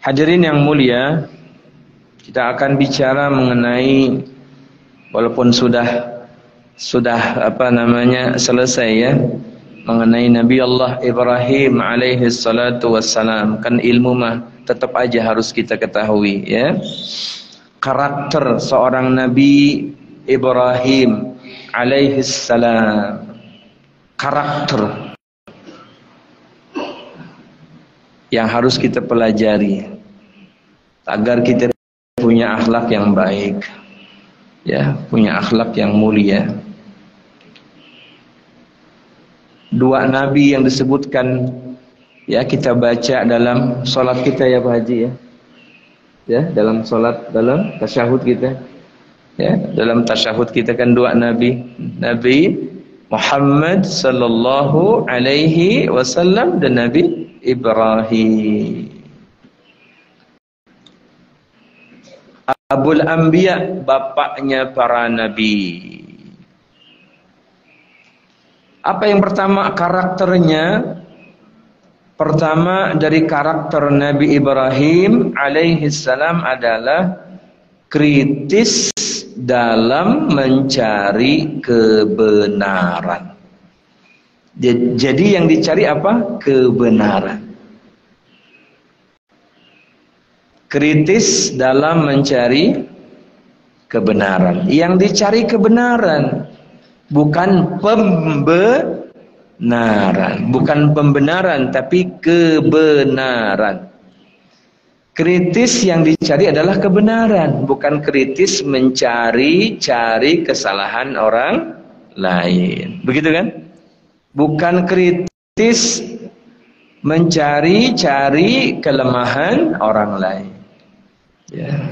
Hadirin yang mulia, kita akan bicara mengenai, walaupun sudah selesai ya, mengenai Nabi Allah Ibrahim alaihi salatu wassalam. Kan ilmu mah tetap aja harus kita ketahui ya. Karakter seorang Nabi Ibrahim alaihi salam. Karakter yang harus kita pelajari agar kita punya akhlak yang baik, ya, punya akhlak yang mulia. Dua nabi yang disebutkan, ya, kita baca dalam solat kita ya Pak Haji ya, ya, dalam solat, dalam tasyahud kita, ya, dalam tasyahud kita kan dua nabi, Nabi Muhammad sallallahu alaihi wasallam dan Nabi Ibrahim. Abul Anbiya, bapaknya para nabi. Apa yang pertama karakternya? Pertama dari karakter Nabi Ibrahim alaihi salam adalah kritis dalam mencari kebenaran. Jadi yang dicari apa? Kebenaran. Kritis dalam mencari kebenaran. Yang dicari kebenaran, bukan pembenaran. Bukan pembenaran, tapi kebenaran. Kritis yang dicari adalah kebenaran, bukan kritis mencari-cari kesalahan orang lain. Begitu kan? Bukan kritis mencari-cari kelemahan orang lain. Ya.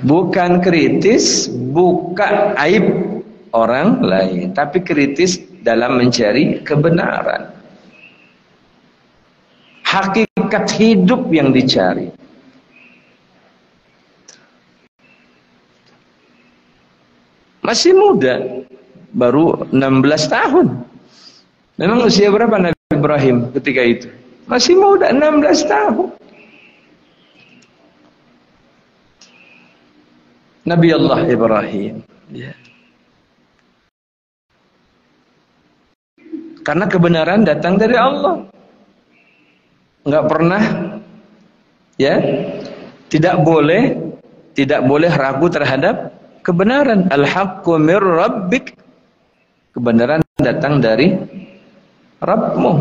Bukan kritis buka aib orang lain, tapi kritis dalam mencari kebenaran. Hakikat hidup yang dicari. Masih muda, baru 16 tahun. Memang usia berapa Nabi Ibrahim ketika itu? Masih muda, 16 tahun. Nabi Allah Ibrahim. Ya. Karena kebenaran datang dari Allah. Enggak pernah, ya, tidak boleh ragu terhadap kebenaran. Al-haqqu mir rabbik. Kebenaran datang dari Rabbmu.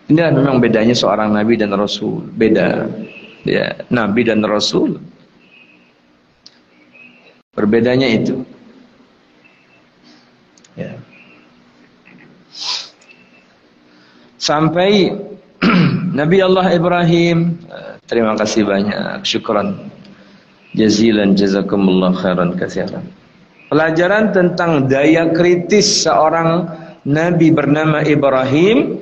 Inilah memang bedanya seorang nabi dan rasul. Beda, ya, nabi dan rasul. Berbedanya itu. Ya. Sampai Nabi Allah Ibrahim, terima kasih banyak, syukran jazilan, jazakumullah khairan katsiran. Pelajaran tentang daya kritis seorang nabi bernama Ibrahim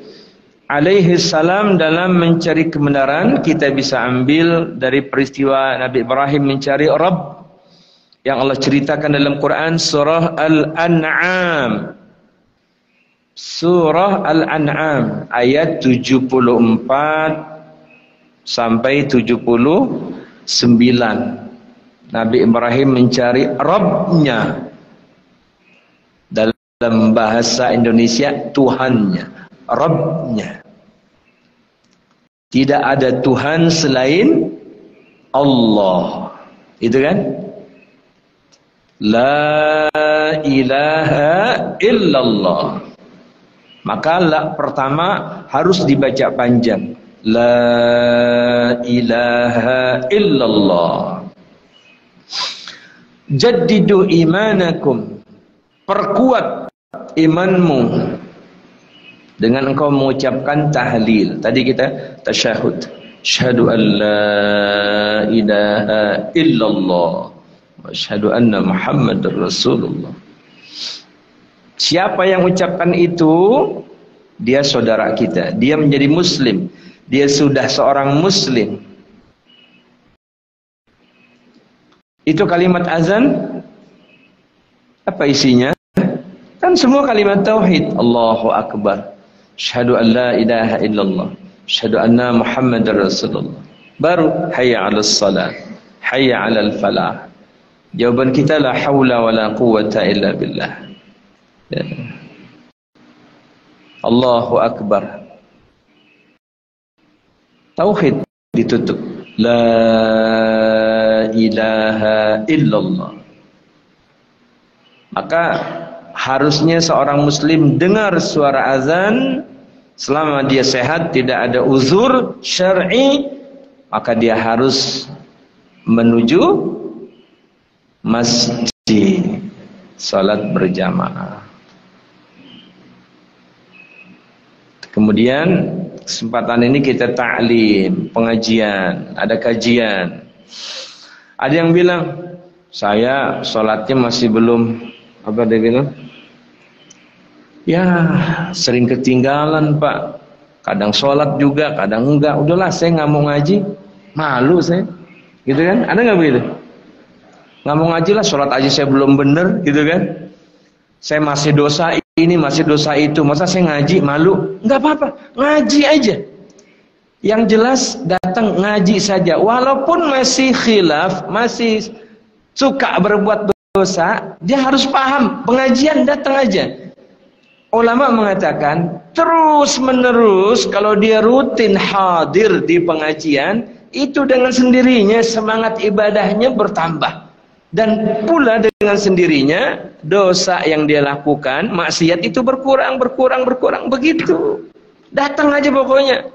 alaihi salam dalam mencari kebenaran kita bisa ambil dari peristiwa Nabi Ibrahim mencari Rabb yang Allah ceritakan dalam Quran surah Al-An'am. Surah Al-An'am ayat 74 sampai 79. Nabi Ibrahim mencari Rabbnya. Dalam bahasa Indonesia Tuhannya, Rabbnya. Tidak ada Tuhan selain Allah. Itu kan? La ilaha illallah. Maka la pertama harus dibaca panjang. La ilaha illallah. Jaddidu imanakum. Perkuat imanmu dengan engkau mengucapkan tahlil. Tadi kita tasyahud. Asyhadu an la ilaha illallah wa asyhadu anna Muhammadar Rasulullah. Siapa yang ucapkan itu, dia saudara kita. Dia menjadi muslim. Dia sudah seorang muslim. Itu kalimat azan, apa isinya? Kan semua kalimat tauhid. Allahu Akbar. Asyhadu an la ilaha illallah. Asyhadu anna Muhammadar Rasulullah. Baru hayya 'alas salat, hayya 'alal falah. Jawaban kita la haula wala quwwata illa billah. Ya. Allahu akbar. Tauhid ditutup. La ilaha illallah. Maka harusnya seorang muslim dengar suara azan selama dia sehat, tidak ada uzur syar'i, maka dia harus menuju masjid, salat berjamaah. Kemudian kesempatan ini kita ta'lim, pengajian, ada kajian. Ada yang bilang, saya sholatnya masih belum, apa dia bilang? Ya, sering ketinggalan Pak. Kadang sholat juga, kadang enggak. Udahlah, saya nggak mau ngaji, malu saya. Gitu kan? Ada nggak begitu? Nggak mau ngaji lah, sholat aja saya belum bener, gitu kan? Saya masih dosa ini, masih dosa itu. Masa saya ngaji, malu? Enggak apa-apa, ngaji aja. Yang jelas datang ngaji saja. Walaupun masih khilaf, masih suka berbuat dosa, dia harus paham. Pengajian datang aja. Ulama mengatakan, terus menerus kalau dia rutin hadir di pengajian, itu dengan sendirinya semangat ibadahnya bertambah. Dan pula dengan sendirinya dosa yang dia lakukan, maksiat itu berkurang begitu. Datang aja pokoknya.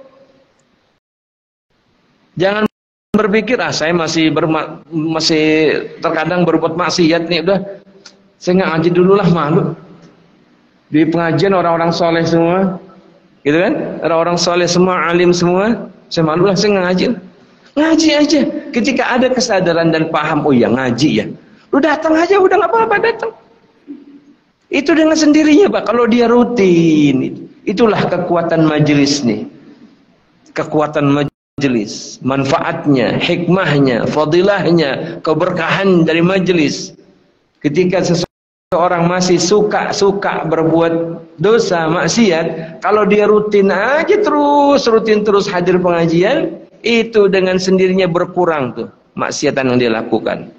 Jangan berpikir saya masih terkadang berbuat maksiat nih, udah saya nggak ngaji dulu lah, malu. Di pengajian orang-orang soleh semua, gitu kan? Orang-orang soleh semua, alim semua, saya malu lah, saya nggak ngaji. Ngaji aja. Ketika ada kesadaran dan paham, oh ya ngaji ya, lu datang aja, udah nggak apa-apa, datang. Itu dengan sendirinya Pak, kalau dia rutin. Itulah kekuatan majelis nih. Kekuatan majelis, manfaatnya, hikmahnya, fadilahnya, keberkahan dari majelis. Ketika seseorang masih suka berbuat dosa, maksiat, kalau dia rutin aja rutin terus hadir pengajian, itu dengan sendirinya berkurang tuh maksiatan yang dia lakukan.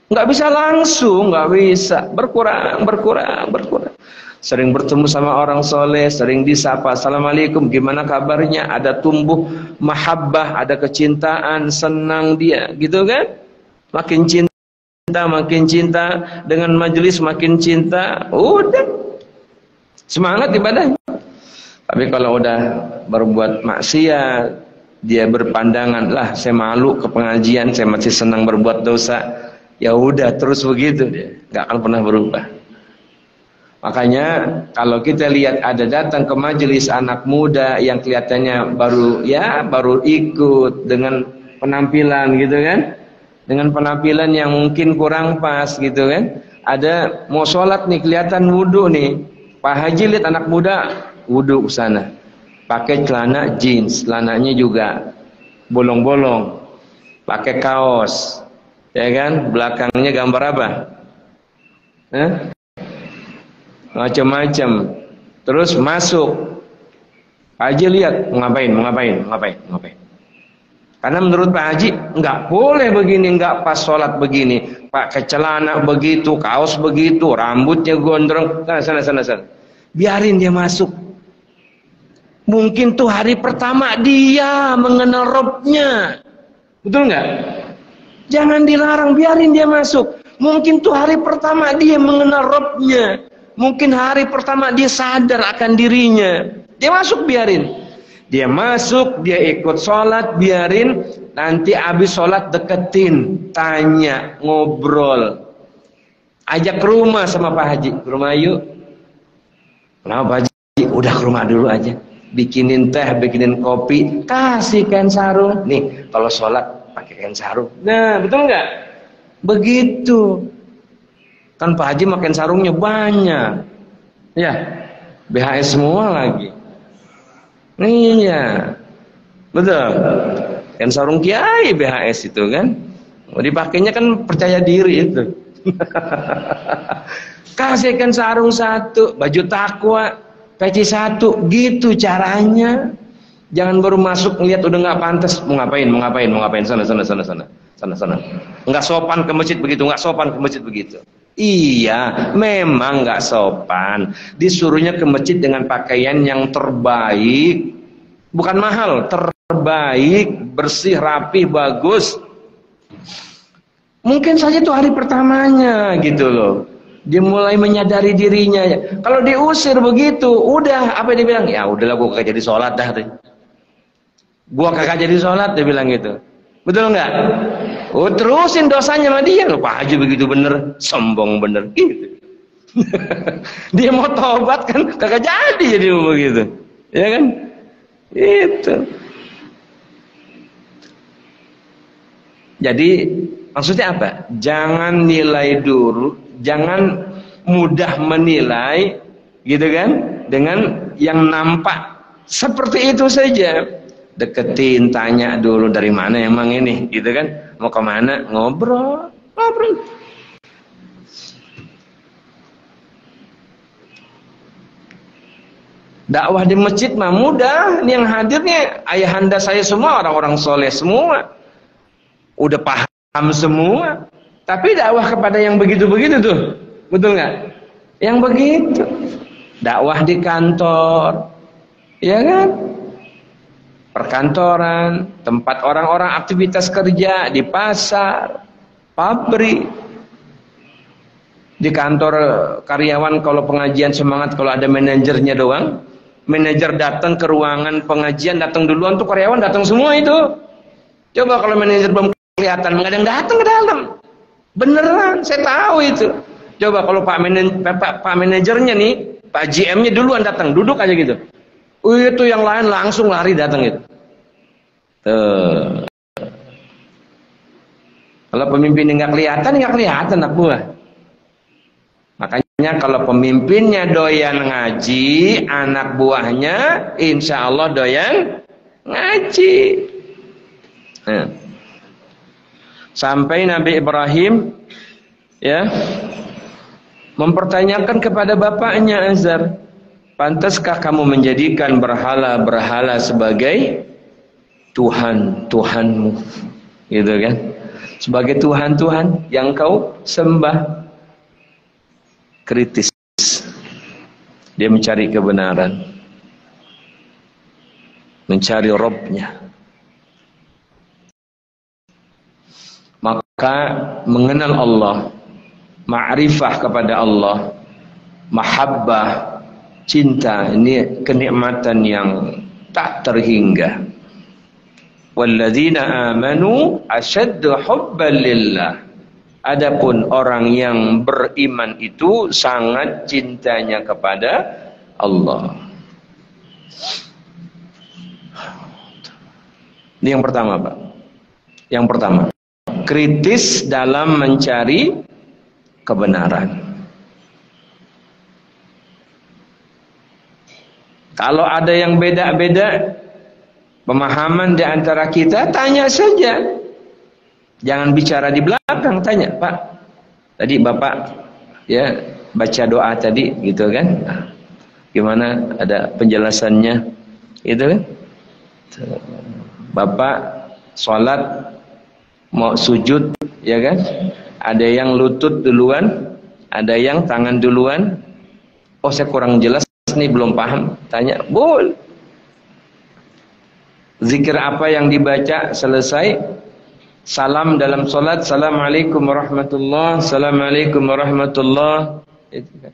Nggak bisa langsung, nggak bisa, berkurang. Sering bertemu sama orang soleh, sering disapa, assalamualaikum, gimana kabarnya? Ada tumbuh mahabbah, ada kecintaan, senang dia, gitu kan? Makin cinta dengan majelis, makin cinta, udah semangat ibadahnya. Tapi kalau udah berbuat maksiat, dia berpandangan, lah saya malu ke pengajian, saya masih senang berbuat dosa, ya udah terus begitu, dia nggak akan pernah berubah. Makanya kalau kita lihat ada datang ke majelis anak muda yang kelihatannya baru ikut dengan penampilan gitu kan, dengan penampilan yang mungkin kurang pas gitu kan, ada mau sholat nih kelihatan wudhu nih, Pak Haji lihat anak muda wudhu sana, pakai celana jeans, celananya juga bolong-bolong, pakai kaos, ya kan, belakangnya gambar apa? Macam-macam. Terus masuk, Pak Haji lihat, mau ngapain? Karena menurut Pak Haji nggak boleh begini, nggak pas sholat begini, pakai celana begitu, kaos begitu, rambutnya gondrong, sana. Biarin dia masuk. Mungkin tuh hari pertama dia mengenal Robnya, betul nggak? Jangan dilarang, biarin dia masuk. Mungkin tuh hari pertama dia mengenal Robnya, mungkin hari pertama dia sadar akan dirinya, dia masuk, biarin. Dia masuk, dia ikut sholat, biarin. Nanti habis sholat deketin, tanya, ngobrol, ajak ke rumah sama Pak Haji, ke rumah yuk. Kenapa Pak Haji? Udah ke rumah dulu aja, bikinin teh, bikinin kopi, kasih kain sarung. Nih kalau sholat pakai kain sarung. Nah betul nggak? Begitu. Kan Pak Haji makan sarungnya banyak, ya BHS semua lagi. Iya, betul. Kan sarung kiai BHS itu kan, mau dipakainya kan percaya diri itu. Kasihkan sarung satu, baju takwa, peci satu, gitu caranya. Jangan baru masuk ngeliat udah nggak pantas, mau ngapain, sana. Nggak sopan ke masjid begitu, nggak sopan ke masjid begitu. Iya, memang nggak sopan. Disuruhnya ke masjid dengan pakaian yang terbaik, bukan mahal, terbaik, bersih, rapi, bagus. Mungkin saja itu hari pertamanya gitu loh. Dia mulai menyadari dirinya. Kalau diusir begitu, udah apa dia bilang? Ya udahlah, gua kagak jadi sholat dah. Gua kagak jadi sholat, dia bilang gitu. Betul nggak? Oh, terusin dosanya sama dia. Lupa aja begitu bener, sombong bener. Gitu. Dia mau tobat kan, kagak jadi begitu. Ya kan? Itu. Jadi maksudnya apa? Jangan nilai dulu, jangan mudah menilai, gitu kan? Dengan yang nampak seperti itu saja. Deketin, tanya dulu dari mana emang ini, gitu kan? Mau kemana? Ngobrol. Dakwah di masjid mah mudah. Ini yang hadirnya ayahanda saya semua orang-orang soleh semua. Udah paham semua. Tapi dakwah kepada yang begitu-begitu tuh, betul nggak? Yang begitu. Dakwah di kantor, ya kan? Perkantoran, tempat orang-orang aktivitas kerja, di pasar, pabrik, di kantor karyawan kalau pengajian semangat kalau ada manajernya doang. Manajer datang ke ruangan pengajian, datang duluan tuh karyawan datang semua itu. Coba kalau manajer belum kelihatan, nggak ada yang datang ke dalam. Beneran, saya tahu itu. Coba kalau Pak manajernya nih, Pak GM-nya duluan datang, duduk aja gitu. Itu yang lain langsung lari datang itu. Tuh. Kalau pemimpinnya nggak kelihatan anak buah. Makanya kalau pemimpinnya doyan ngaji, anak buahnya insya Allah doyan ngaji. Nah. Sampai Nabi Ibrahim ya mempertanyakan kepada bapaknya Azar, pantaskah kamu menjadikan berhala-berhala sebagai Tuhan-Tuhanmu, gitu kan? Sebagai Tuhan-Tuhan yang kau sembah. Kritis. Dia mencari kebenaran, mencari Robnya. Maka mengenal Allah, ma'rifah kepada Allah, mahabbah, cinta, ini kenikmatan yang tak terhingga. Walladzina amanu asyaddu hubban lillah. Adapun orang yang beriman itu sangat cintanya kepada Allah. Ini yang pertama, Pak. Yang pertama, kritis dalam mencari kebenaran. Kalau ada yang beda-beda pemahaman di antara kita, tanya saja. Jangan bicara di belakang, tanya, Pak. Tadi Bapak ya baca doa tadi gitu kan? Gimana, ada penjelasannya? Gitu kan? Bapak sholat mau sujud, ya kan? Ada yang lutut duluan, ada yang tangan duluan. Oh, saya kurang jelas nih, belum paham. Tanya, boleh. Zikir apa yang dibaca selesai? Salam dalam sholat, Assalamualaikum warahmatullahi wabarakatuh, Assalamualaikum warahmatullahi wabarakatuh.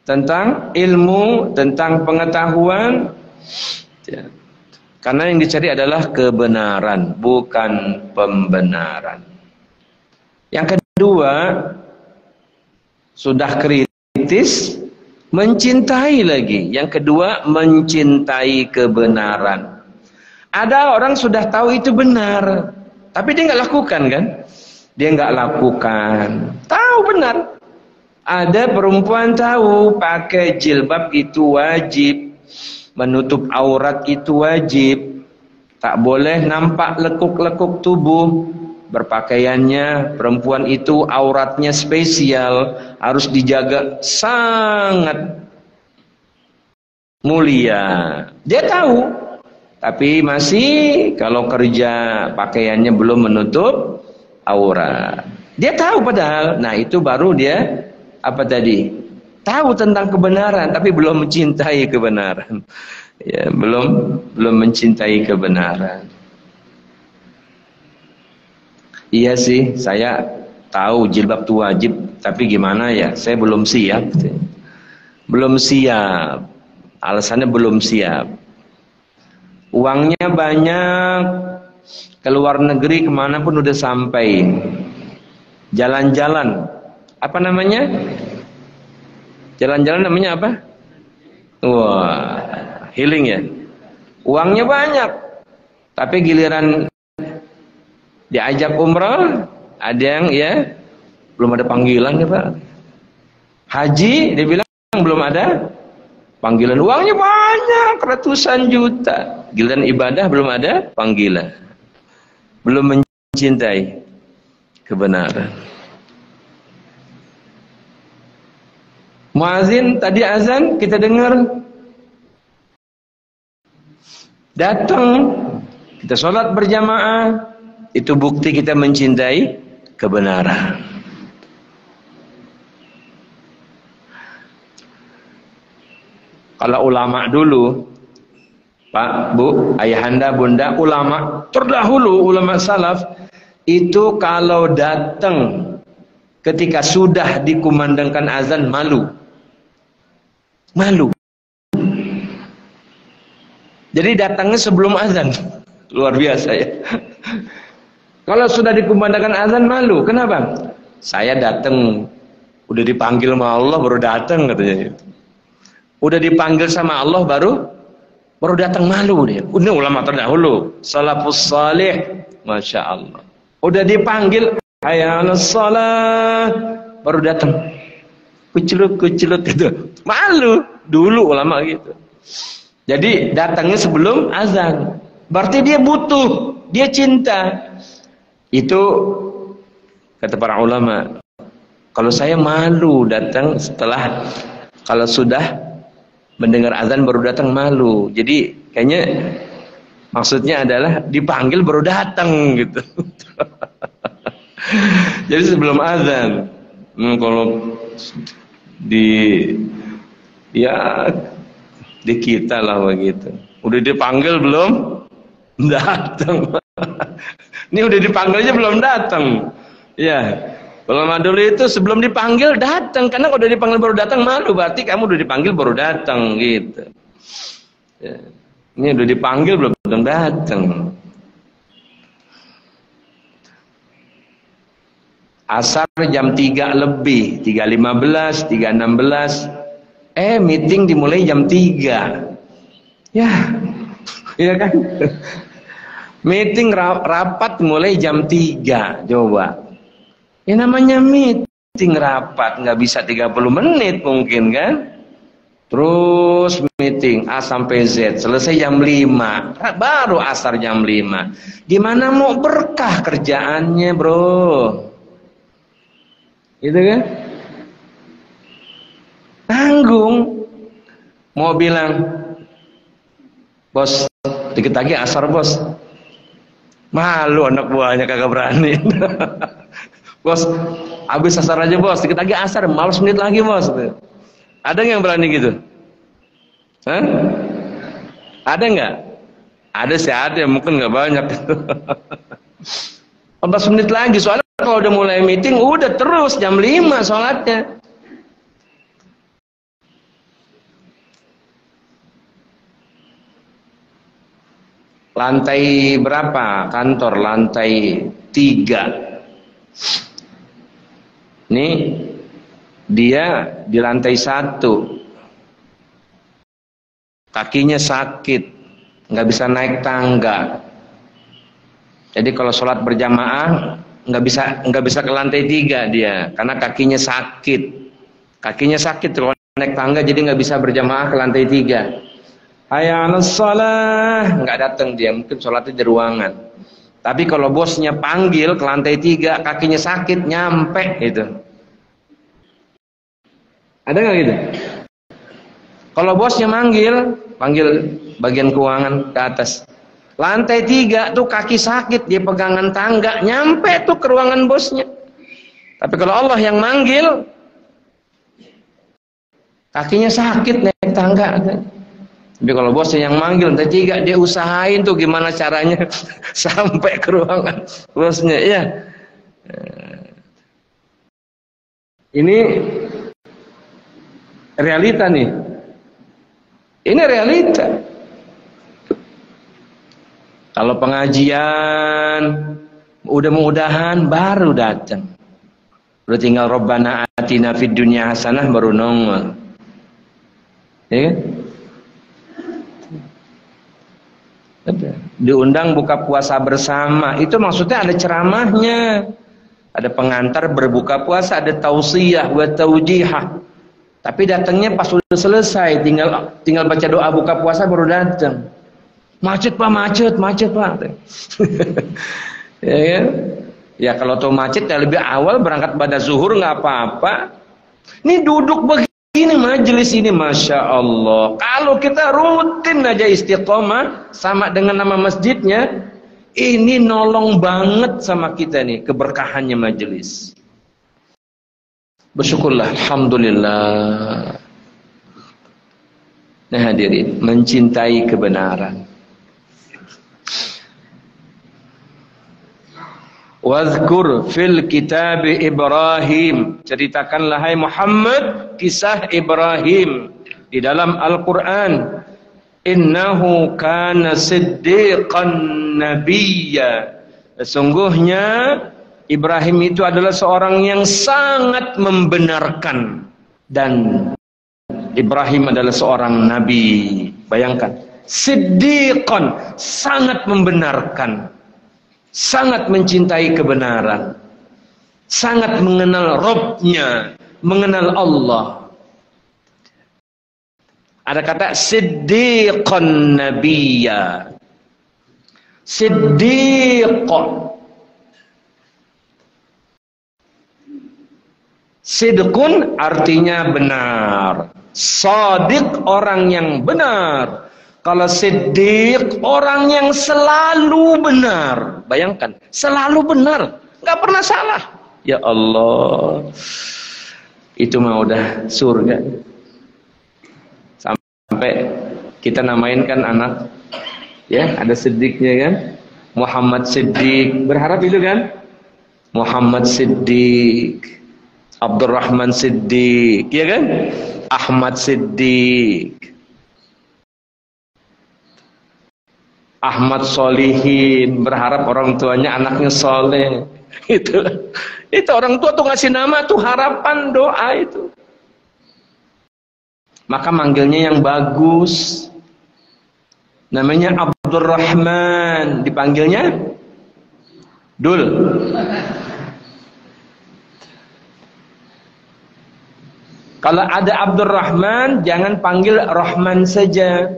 Tentang ilmu, tentang pengetahuan, ya. Karena yang dicari adalah kebenaran, bukan pembenaran. Yang kedua, sudah kritis, mencintai lagi. Yang kedua, mencintai kebenaran. Ada orang sudah tahu itu benar, tapi dia nggak lakukan kan? Dia nggak lakukan. Tahu benar. Ada perempuan tahu pakai jilbab itu wajib, menutup aurat itu wajib, tak boleh nampak lekuk-lekuk tubuh. Berpakaiannya perempuan itu auratnya spesial, harus dijaga sangat mulia. Dia tahu, tapi masih kalau kerja pakaiannya belum menutup aurat. Dia tahu padahal. Nah, itu baru dia apa tadi? Tahu tentang kebenaran tapi belum mencintai kebenaran. Ya, belum mencintai kebenaran. Iya sih, saya tahu jilbab itu wajib, tapi gimana ya? Saya belum siap. Belum siap. Alasannya belum siap. Uangnya banyak, keluar negeri kemanapun udah sampai. Jalan-jalan, apa namanya? Jalan-jalan namanya apa? Wah, healing ya. Uangnya banyak, tapi giliran diajak umrah, ada yang ya belum ada panggilan ya Pak. Haji, dia bilang belum ada panggilan. Uangnya banyak, ratusan juta. Giliran ibadah belum ada panggilan. Belum mencintai kebenaran. Muazin tadi azan kita dengar, datang kita sholat berjamaah, itu bukti kita mencintai kebenaran. Kalau ulama dulu, Pak, Bu, ayahanda, bunda, ulama terdahulu, ulama salaf, itu kalau datang ketika sudah dikumandangkan azan malu. Jadi datangnya sebelum azan. Luar biasa ya. Kalau sudah dikumandangkan azan malu. Kenapa? Saya datang, udah dipanggil sama Allah baru datang katanya. Udah dipanggil sama Allah baru datang, malu dia. Ini ulama terdahulu, salafus salih, masya Allah. Udah dipanggil hayya 'alas shalah baru datang. Kucelut itu. Malu dulu ulama gitu. Jadi datangnya sebelum azan. Berarti dia butuh, dia cinta. Itu kata para ulama. Kalau saya malu datang setelah, kalau sudah mendengar azan baru datang malu. Jadi kayaknya maksudnya adalah dipanggil baru datang gitu. Jadi sebelum azan. Kalau di kita lah begitu. Udah dipanggil belum datang. Ini udah dipanggil aja belum datang. Ya. Ulama dulu itu sebelum dipanggil datang, karena kalau udah dipanggil baru datang malu, berarti kamu udah dipanggil baru datang gitu. Ya. Ini udah dipanggil belum datang. Asar jam 3 lebih, 3.15, 3.16. Meeting dimulai jam 3. Ya. Iya kan? Meeting rapat mulai jam 3. Coba. Ya namanya meeting rapat, nggak bisa 30 menit mungkin kan? Terus meeting A sampai Z, selesai jam 5. Baru asar jam 5. Gimana mau berkah kerjaannya, bro? Gitu kan? Tanggung. Mau bilang, bos, dikit lagi asar bos. Malu anak buahnya kagak berani. Bos, habis asar aja bos, dikit lagi asar, malas menit lagi bos. Ada yang berani gitu? Hah? Ada nggak? Ada sih, ada, mungkin nggak banyak. 14 menit lagi, soalnya kalau udah mulai meeting, udah terus jam 5 sholatnya. Lantai berapa kantor? Lantai 3. Ini dia di lantai 1. Kakinya sakit, nggak bisa naik tangga. Jadi kalau sholat berjamaah nggak bisa ke lantai 3 dia, karena kakinya sakit. Kakinya sakit kalau naik tangga, jadi nggak bisa berjamaah ke lantai 3. Hayya 'alas shalah, nggak datang dia, mungkin sholatnya di ruangan. Tapi kalau bosnya panggil ke lantai 3, kakinya sakit, nyampe itu. Ada nggak gitu? Kalau bosnya panggil bagian keuangan ke atas. Lantai 3 tuh kaki sakit, dia pegangan tangga, nyampe tuh ke ruangan bosnya. Tapi kalau Allah yang manggil, kakinya sakit naik tangga. Tapi kalau bosnya yang manggil, lantai 3, dia usahain tuh gimana caranya sampai ke ruangan bosnya. Ya, ini realita nih. Ini realita. Kalau pengajian, mudah-mudahan baru datang. Udah tinggal Rabbana atina fid dunya hasanah baru nongol. Ya kan? Diundang buka puasa bersama, itu maksudnya ada ceramahnya, ada pengantar berbuka puasa, ada tausiyah wa taujihah. Tapi datangnya pas sudah selesai, tinggal baca doa buka puasa baru datang. Macet pak, macet pak. Ya kan? Ya kalau tuh macet ya lebih awal berangkat pada zuhur nggak apa-apa. Ini duduk begini majelis ini, masya Allah. Kalau kita rutin aja istiqomah sama dengan nama masjidnya, ini nolong banget sama kita nih keberkahannya majelis. Bersyukurlah, alhamdulillah. Nah hadirin, mencintai kebenaran. Wadhkur fil kitab Ibrahim, ceritakanlah hai Muhammad kisah Ibrahim di dalam Al-Quran. Innahu kana siddiqan nabiyya, sesungguhnya Ibrahim itu adalah seorang yang sangat membenarkan, dan Ibrahim adalah seorang nabi. Bayangkan, siddiqan, sangat membenarkan, sangat mencintai kebenaran, sangat mengenal Rabb-nya, mengenal Allah. Ada kata siddiqan nabiyya. Siddiqan, sidqun artinya benar, shadiq orang yang benar. Kalau siddiq orang yang selalu benar. Bayangkan, selalu benar, nggak pernah salah. Ya Allah, itu mah udah surga. Sampai kita namain kan anak, ya ada siddiqnya kan, Muhammad Siddiq. Berharap itu kan, Muhammad Siddiq, Abdurrahman Siddiq, ya kan, Ahmad Siddiq, Ahmad Solihin. Berharap orang tuanya anaknya soleh. Itu orang tua tuh ngasih nama tuh harapan, doa itu. Maka manggilnya yang bagus. Namanya Abdurrahman, dipanggilnya Dul. Kalau ada Abdurrahman, jangan panggil Rahman saja.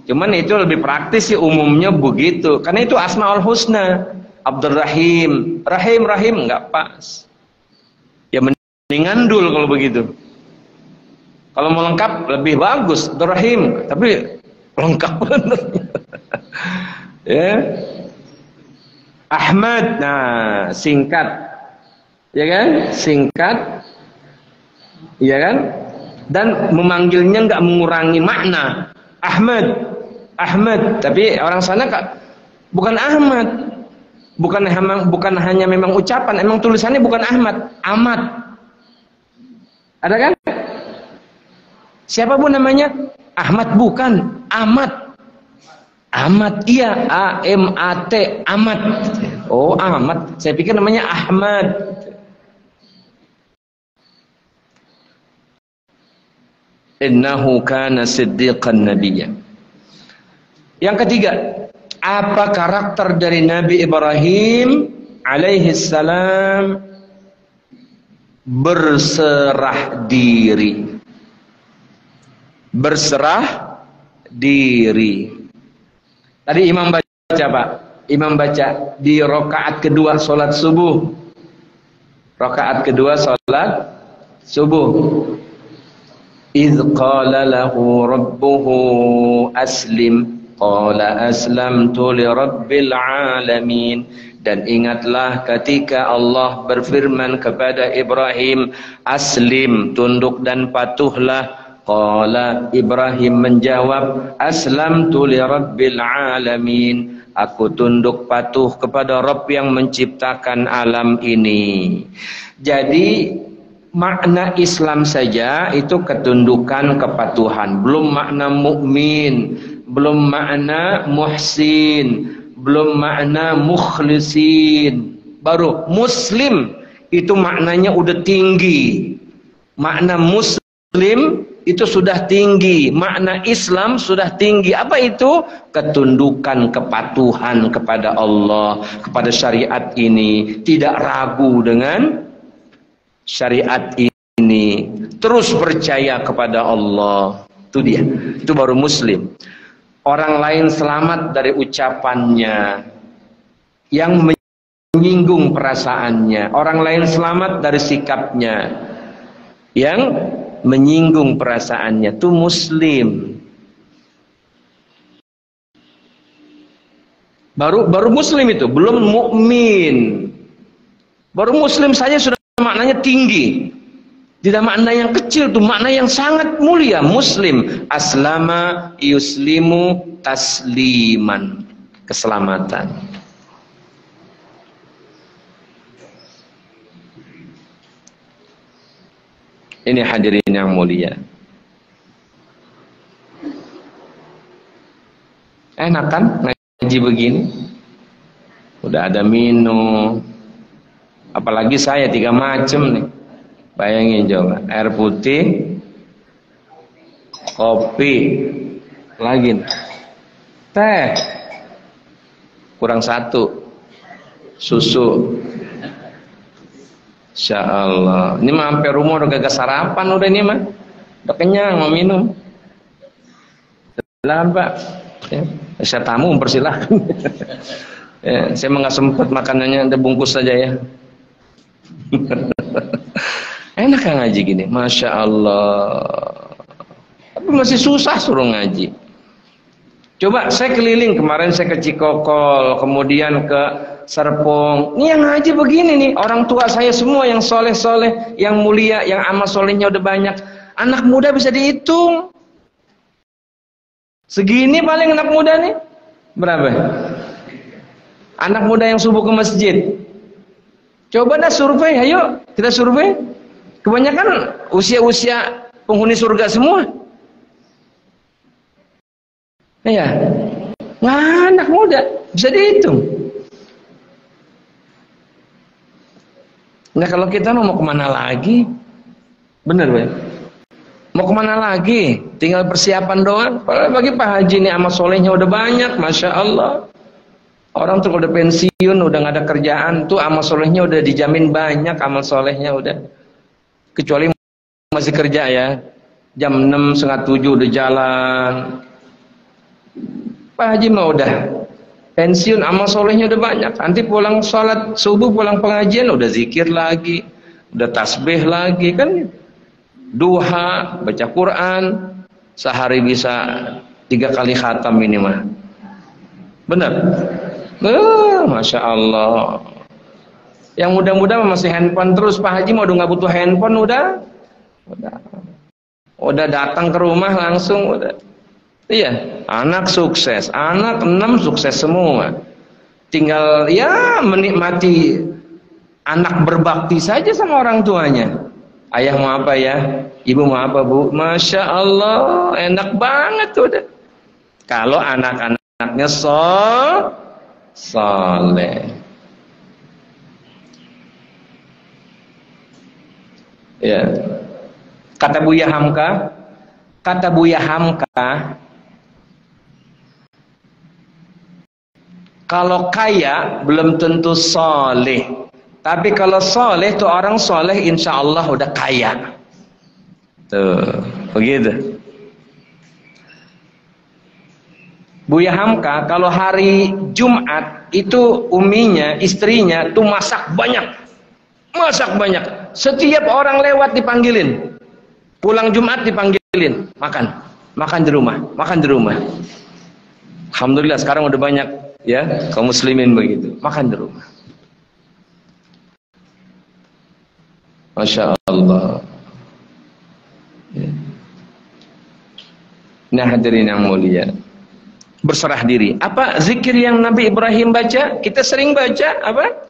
Cuman itu lebih praktis sih, umumnya begitu. Karena itu Asmaul Husna. Abdurrahim, Rahim nggak pas. Ya mendingan Dul kalau begitu. Kalau mau lengkap lebih bagus Abdurrahim, tapi lengkap benar. Ya. Ahmad, nah singkat, ya kan? Singkat, ya kan? Dan memanggilnya nggak mengurangi makna. Ahmad, tapi orang sana bukan Ahmad, bukan hanya memang ucapan, emang tulisannya bukan Ahmad. Ada kan? Siapa pun namanya Ahmad, bukan Ahmad, iya, A-M-A-T, Ahmad. Oh Ahmad, saya pikir namanya Ahmad. Innahu kana siddiqan nabiyya. Yang ketiga, apa karakter dari Nabi Ibrahim alaihi salam? Berserah diri. Berserah diri. Tadi imam baca Pak, imam baca di rakaat kedua salat subuh. Rakaat kedua salat subuh. idz qala lahu rabbuhu aslim qala aslamtu lirabbil alamin. Dan ingatlah ketika Allah berfirman kepada Ibrahim, aslim, tunduk dan patuhlah. Qala, Ibrahim menjawab, aslamtu lirabbil alamin, aku tunduk patuh kepada Rabb yang menciptakan alam ini. Jadi makna Islam saja itu ketundukan, kepatuhan, belum makna mukmin, belum makna muhsin, belum makna mukhlisin. Baru muslim itu maknanya udah tinggi. Makna muslim itu sudah tinggi, makna Islam sudah tinggi. Apa itu? Ketundukan, kepatuhan kepada Allah, kepada syariat ini, tidak ragu dengan syariat ini, terus percaya kepada Allah. Itu dia, itu baru muslim. Orang lain selamat dari ucapannya yang menyinggung perasaannya. Orang lain selamat dari sikapnya yang menyinggung perasaannya. Itu muslim. Baru muslim itu, belum mukmin. Baru muslim saja sudah maknanya tinggi. Tidak makna yang kecil, itu makna yang sangat mulia. Muslim, aslama yuslimu tasliman, keselamatan. Ini hadirin yang mulia. Enak kan ngaji begini? Udah ada minum. Apalagi saya 3 macam nih. Bayangin coba, air putih, kopi, lagi teh, kurang 1, susu. Insya Allah. Ini mah sampai rumah udah gak sarapan udah ini mah, udah kenyang mau minum. Silakan Pak. Ya, saya tamu mempersilahkan. Ya, saya nggak sempat makanannya, ada bungkus saja ya. Enak kan ngaji gini, Masya Allah. Tapi masih susah suruh ngaji. Coba saya keliling, kemarin saya ke Cikokol, kemudian ke Serpong. Ini yang ngaji begini nih, orang tua saya semua yang soleh-soleh, yang mulia, yang amal solehnya udah banyak. Anak muda bisa dihitung. Segini paling anak muda nih. Berapa? Anak muda yang subuh ke masjid. Coba dah survei, ayo kita survei. Kebanyakan usia-usia penghuni surga semua. Ya, nah, anak muda bisa dihitung. Nah kalau kita mau kemana lagi? Bener Pak? Mau kemana lagi? Tinggal persiapan doang. Bagi Pak Haji ini amal solehnya udah banyak, Masya Allah. Orang tuh udah pensiun, udah gak ada kerjaan, tuh amal solehnya udah dijamin banyak, amal solehnya udah. Kecuali masih kerja ya, jam 6, setengah 7 udah jalan. Pak Haji mah udah pensiun, amal solehnya udah banyak. Nanti pulang sholat subuh, pulang pengajian udah zikir lagi, udah tasbih lagi kan. Duha, baca Quran, sehari bisa 3 kali khatam ini mah. Benar? Masya Allah. Yang muda-muda masih handphone terus. Pak Haji mau udah nggak butuh handphone, udah datang ke rumah langsung udah. Iya, anak sukses, anak 6 sukses semua. Tinggal ya menikmati anak berbakti saja sama orang tuanya. Ayah mau apa ya? Ibu mau apa Bu? Masya Allah, enak banget udah. Kalau anak-anaknya soleh. Ya. Kata Buya Hamka, kalau kaya belum tentu soleh, tapi kalau soleh tuh orang soleh insya Allah udah kaya. Tuh, begitu. Buya Hamka kalau hari Jumat itu uminya, istrinya tuh masak banyak. Setiap orang lewat dipanggilin. Pulang Jumat dipanggil ambilin, makan di rumah, makan di rumah. Alhamdulillah sekarang udah banyak ya kaum muslimin begitu, makan di rumah. Masya Allah. Ya. Nah hadirin yang mulia, berserah diri. Apa zikir yang Nabi Ibrahim baca? Kita sering baca apa?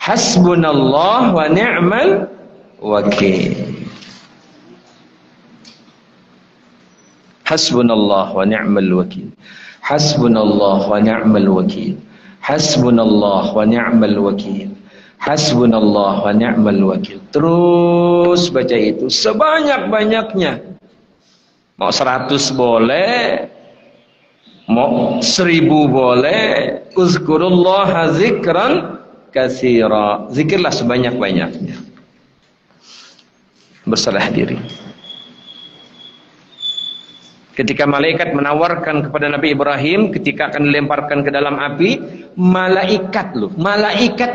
Hasbunallah wa ni'mal wakil. Hasbunallah wa ni'mal wakil. Hasbunallah wa ni'mal wakil. Hasbunallah wa ni'mal wakil. Hasbunallah wa ni'mal wakil. Terus baca itu sebanyak-banyaknya. Mau 100 boleh, mau 1000 boleh. Uzkurullaha zikran katsira. Zikirlah sebanyak-banyaknya. Berserah diri. Ketika malaikat menawarkan kepada Nabi Ibrahim ketika akan dilemparkan ke dalam api, malaikat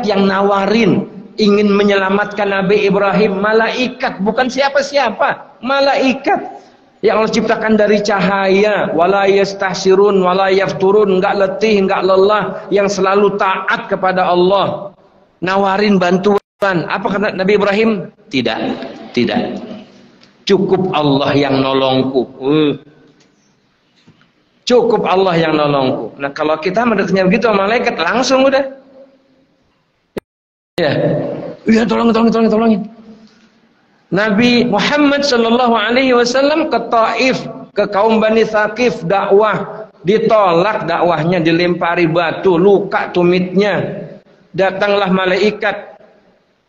yang nawarin ingin menyelamatkan Nabi Ibrahim, malaikat, bukan siapa-siapa, malaikat yang Allah ciptakan dari cahaya, wala yastahsirun wala yafturun, enggak letih, enggak lelah, yang selalu taat kepada Allah, nawarin bantuan. Apa kata Nabi Ibrahim? Tidak. Cukup Allah yang nolongku. Cukup Allah yang nolongku. Nah kalau kita mendekatnya begitu sama malaikat, langsung udah. Ya tolongin. Nabi Muhammad sallallahu alaihi wasallam ke Taif, ke kaum Bani Thaqif dakwah, ditolak dakwahnya, dilempari batu, luka tumitnya. Datanglah malaikat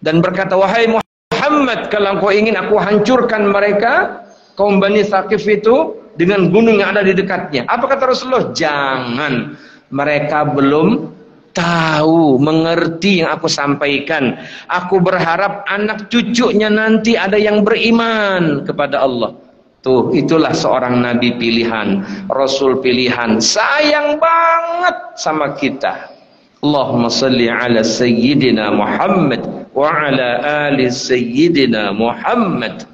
dan berkata, wahai Muhammad, kalau engkau ingin aku hancurkan mereka, kaum Bani Thaqif itu, dengan gunung yang ada di dekatnya. Apa kata Rasulullah? Jangan, mereka belum tahu, mengerti yang aku sampaikan. Aku berharap anak cucunya nanti ada yang beriman kepada Allah. Tuh, itulah seorang nabi pilihan, rasul pilihan, sayang banget sama kita. Allahumma salli ala sayyidina Muhammad wa ala ali sayyidina Muhammad.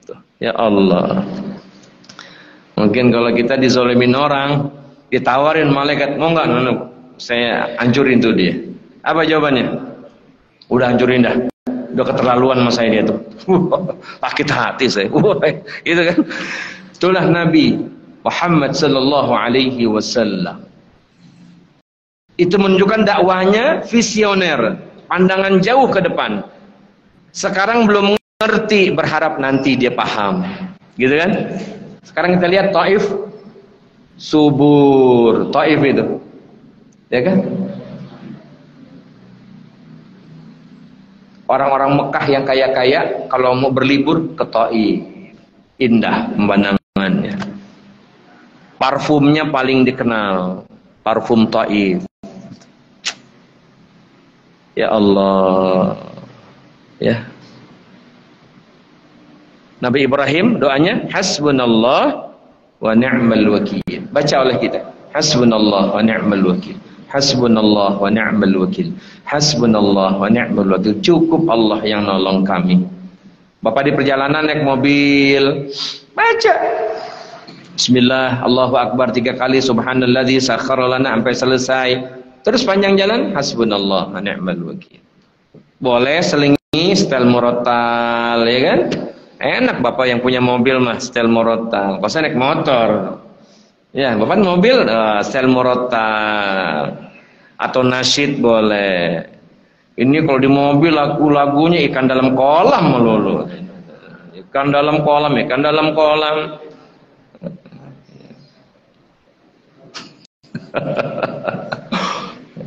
Tuh, ya Allah. Mungkin kalau kita dizolimin orang, ditawarin malaikat, mau nggak nunu? Saya hancurin tuh dia. Apa jawabannya? Udah hancurin dah. Udah keterlaluan sama saya dia tuh. Sakit hati saya. Itu kan. Itulah Nabi Muhammad sallallahu alaihi wasallam. Itu menunjukkan dakwahnya visioner, pandangan jauh ke depan. Sekarang belum mengerti, berharap nanti dia paham. Gitu kan? Sekarang kita lihat Taif subur, Taif itu, ya kan? Orang-orang Mekah yang kaya-kaya kalau mau berlibur ke Taif, indah pemandangannya. Parfumnya paling dikenal, parfum Taif. Ya Allah, ya. Nabi Ibrahim doanya hasbunallah wa ni'mal wakil. Baca oleh kita. Hasbunallah wa ni'mal wakil. Hasbunallah wa ni'mal wakil. Hasbunallah wa ni'mal wakil. Cukup Allah yang nolong kami. Bapak di perjalanan naik mobil, baca Bismillah, Allahu Akbar 3 kali, subhanalladzi sakhkhara lana sampai selesai. Terus panjang jalan hasbunallah wa ni'mal wakil. Boleh selingi setel murotal, ya kan? Enak bapak yang punya mobil mah setel murotal. Kalau saya naik motor, ya bapak mobil setel murotal atau nasyid boleh. Ini kalau di mobil lagu-lagunya ikan dalam kolam melulu. Ikan dalam kolam.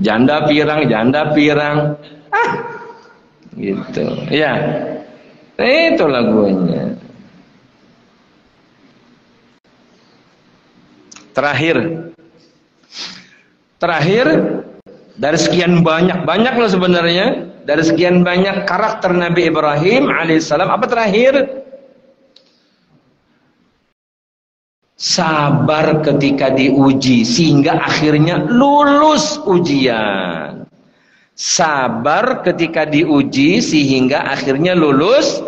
Janda pirang. Gitu. Ya. Itu lagunya. Terakhir dari sekian banyak loh sebenarnya, dari sekian banyak karakter Nabi Ibrahim alaihissalam, apa terakhir? Sabar ketika diuji sehingga akhirnya lulus ujian. Sabar ketika diuji sehingga akhirnya lulus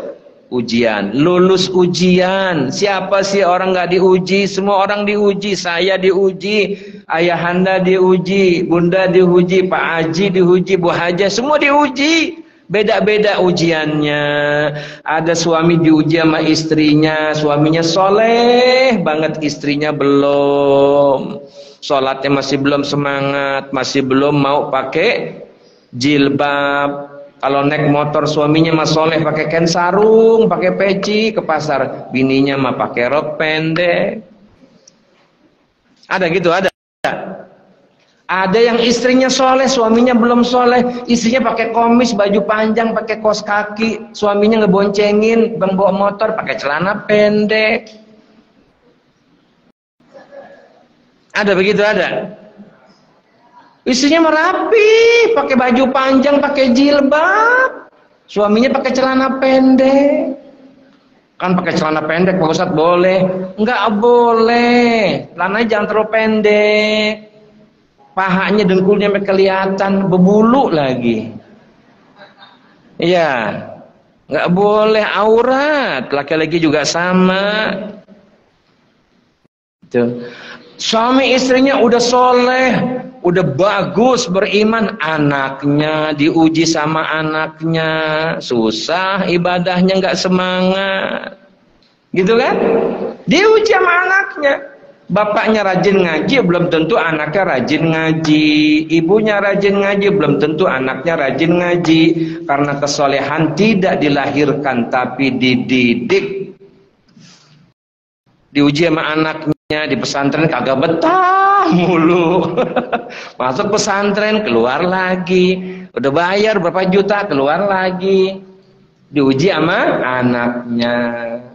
ujian, lulus ujian. Siapa sih orang nggak diuji? Semua orang diuji. Saya diuji, ayahanda diuji, bunda diuji, Pak Haji diuji, Bu Haja, semua diuji. Beda-beda ujiannya. Ada suami diuji sama istrinya, suaminya soleh banget, istrinya belum. Sholatnya masih belum semangat, masih belum mau pakai jilbab. Kalau naik motor suaminya mah soleh pakai kain sarung, pakai peci ke pasar. Bininya mah pakai rok pendek. Ada gitu, ada. Ada yang istrinya soleh, suaminya belum soleh. Istrinya pakai komis, baju panjang, pakai kaos kaki. Suaminya ngeboncengin, bawa motor pakai celana pendek. Ada begitu, ada. Istrinya merapi, pakai baju panjang, pakai jilbab. Suaminya pakai celana pendek. Kan pakai celana pendek, Pak Ustadz boleh? Enggak boleh. Celananya jangan terlalu pendek. Pahanya, dengkulnya sampai kelihatan, berbulu lagi. Iya, nggak boleh aurat. Laki-laki juga sama. Tuh. Suami istrinya udah soleh, udah bagus, beriman, anaknya diuji sama anaknya, susah ibadahnya, nggak semangat, gitu kan? Diuji sama anaknya. Bapaknya rajin ngaji, belum tentu anaknya rajin ngaji. Ibunya rajin ngaji, belum tentu anaknya rajin ngaji. Karena kesolehan tidak dilahirkan, tapi dididik. Diuji sama anaknya, di pesantren kagak betah mulu. Masuk pesantren, keluar lagi. Udah bayar berapa juta, keluar lagi. Diuji sama anaknya.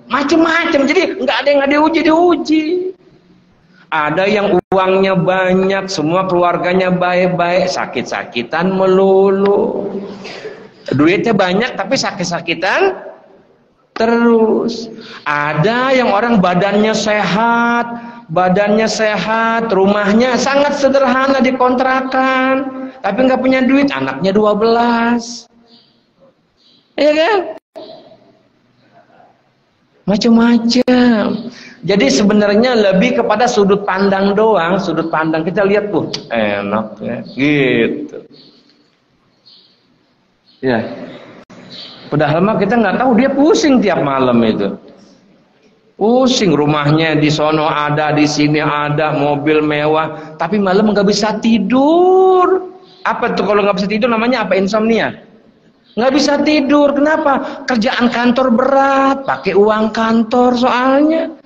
Macem-macem, jadi nggak ada yang nggak diuji. Ada yang uangnya banyak, semua keluarganya baik-baik, sakit-sakitan melulu. Duitnya banyak tapi sakit-sakitan terus. Ada yang orang badannya sehat, rumahnya sangat sederhana dikontrakan, tapi nggak punya duit, anaknya 12. Iya kan? Macam-macam. Jadi sebenarnya lebih kepada sudut pandang doang, sudut pandang kita lihat tuh enak ya, gitu. Ya. Padahal mah kita nggak tahu dia pusing tiap malam itu. Pusing, rumahnya di sono ada, di sini ada, mobil mewah, tapi malam nggak bisa tidur. Apa tuh kalau nggak bisa tidur namanya apa? Insomnia. Nggak bisa tidur, kenapa? Kerjaan kantor berat, pakai uang kantor soalnya.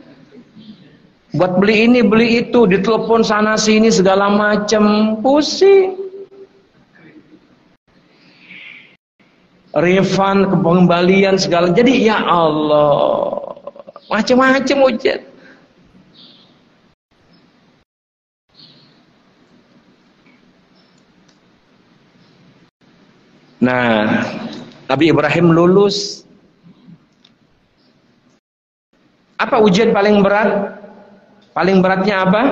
Buat beli ini, beli itu, ditelepon sana sini segala macam, pusing. Refund, pengembalian segala. Jadi ya Allah, macam-macam ujian. Nah, Nabi Ibrahim lulus. Apa ujian paling berat? Paling beratnya apa?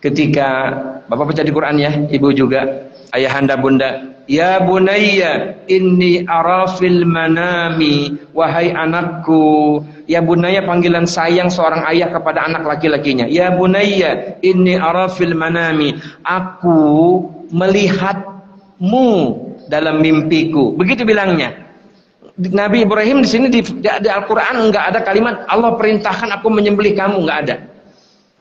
Ketika Bapak baca di Quran ya, Ibu juga, ayahanda, bunda. Ya bunayya inni ara fil manami, wahai anakku. Ya bunayya panggilan sayang seorang ayah kepada anak laki-lakinya. Ya bunayya inni ara fil manami, aku melihatmu dalam mimpiku. Begitu bilangnya. Nabi Ibrahim di sini di Al-Qur'an enggak ada kalimat Allah perintahkan aku menyembelih kamu, enggak ada.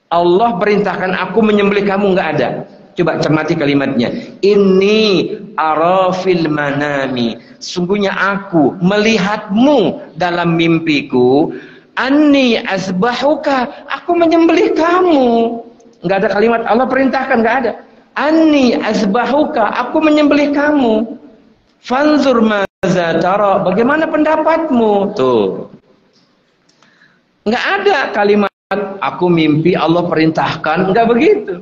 Allah perintahkan aku menyembelih kamu, enggak ada. Coba cermati kalimatnya. Inni arafil manami. Sungguhnya aku melihatmu dalam mimpiku. Anni asbahuka. Aku menyembelih kamu. Enggak ada kalimat Allah perintahkan, enggak ada. Anni asbahuka. Aku menyembelih kamu. Fanzur maza tara. Bagaimana pendapatmu? Tuh. Enggak ada kalimat aku mimpi Allah perintahkan, enggak begitu.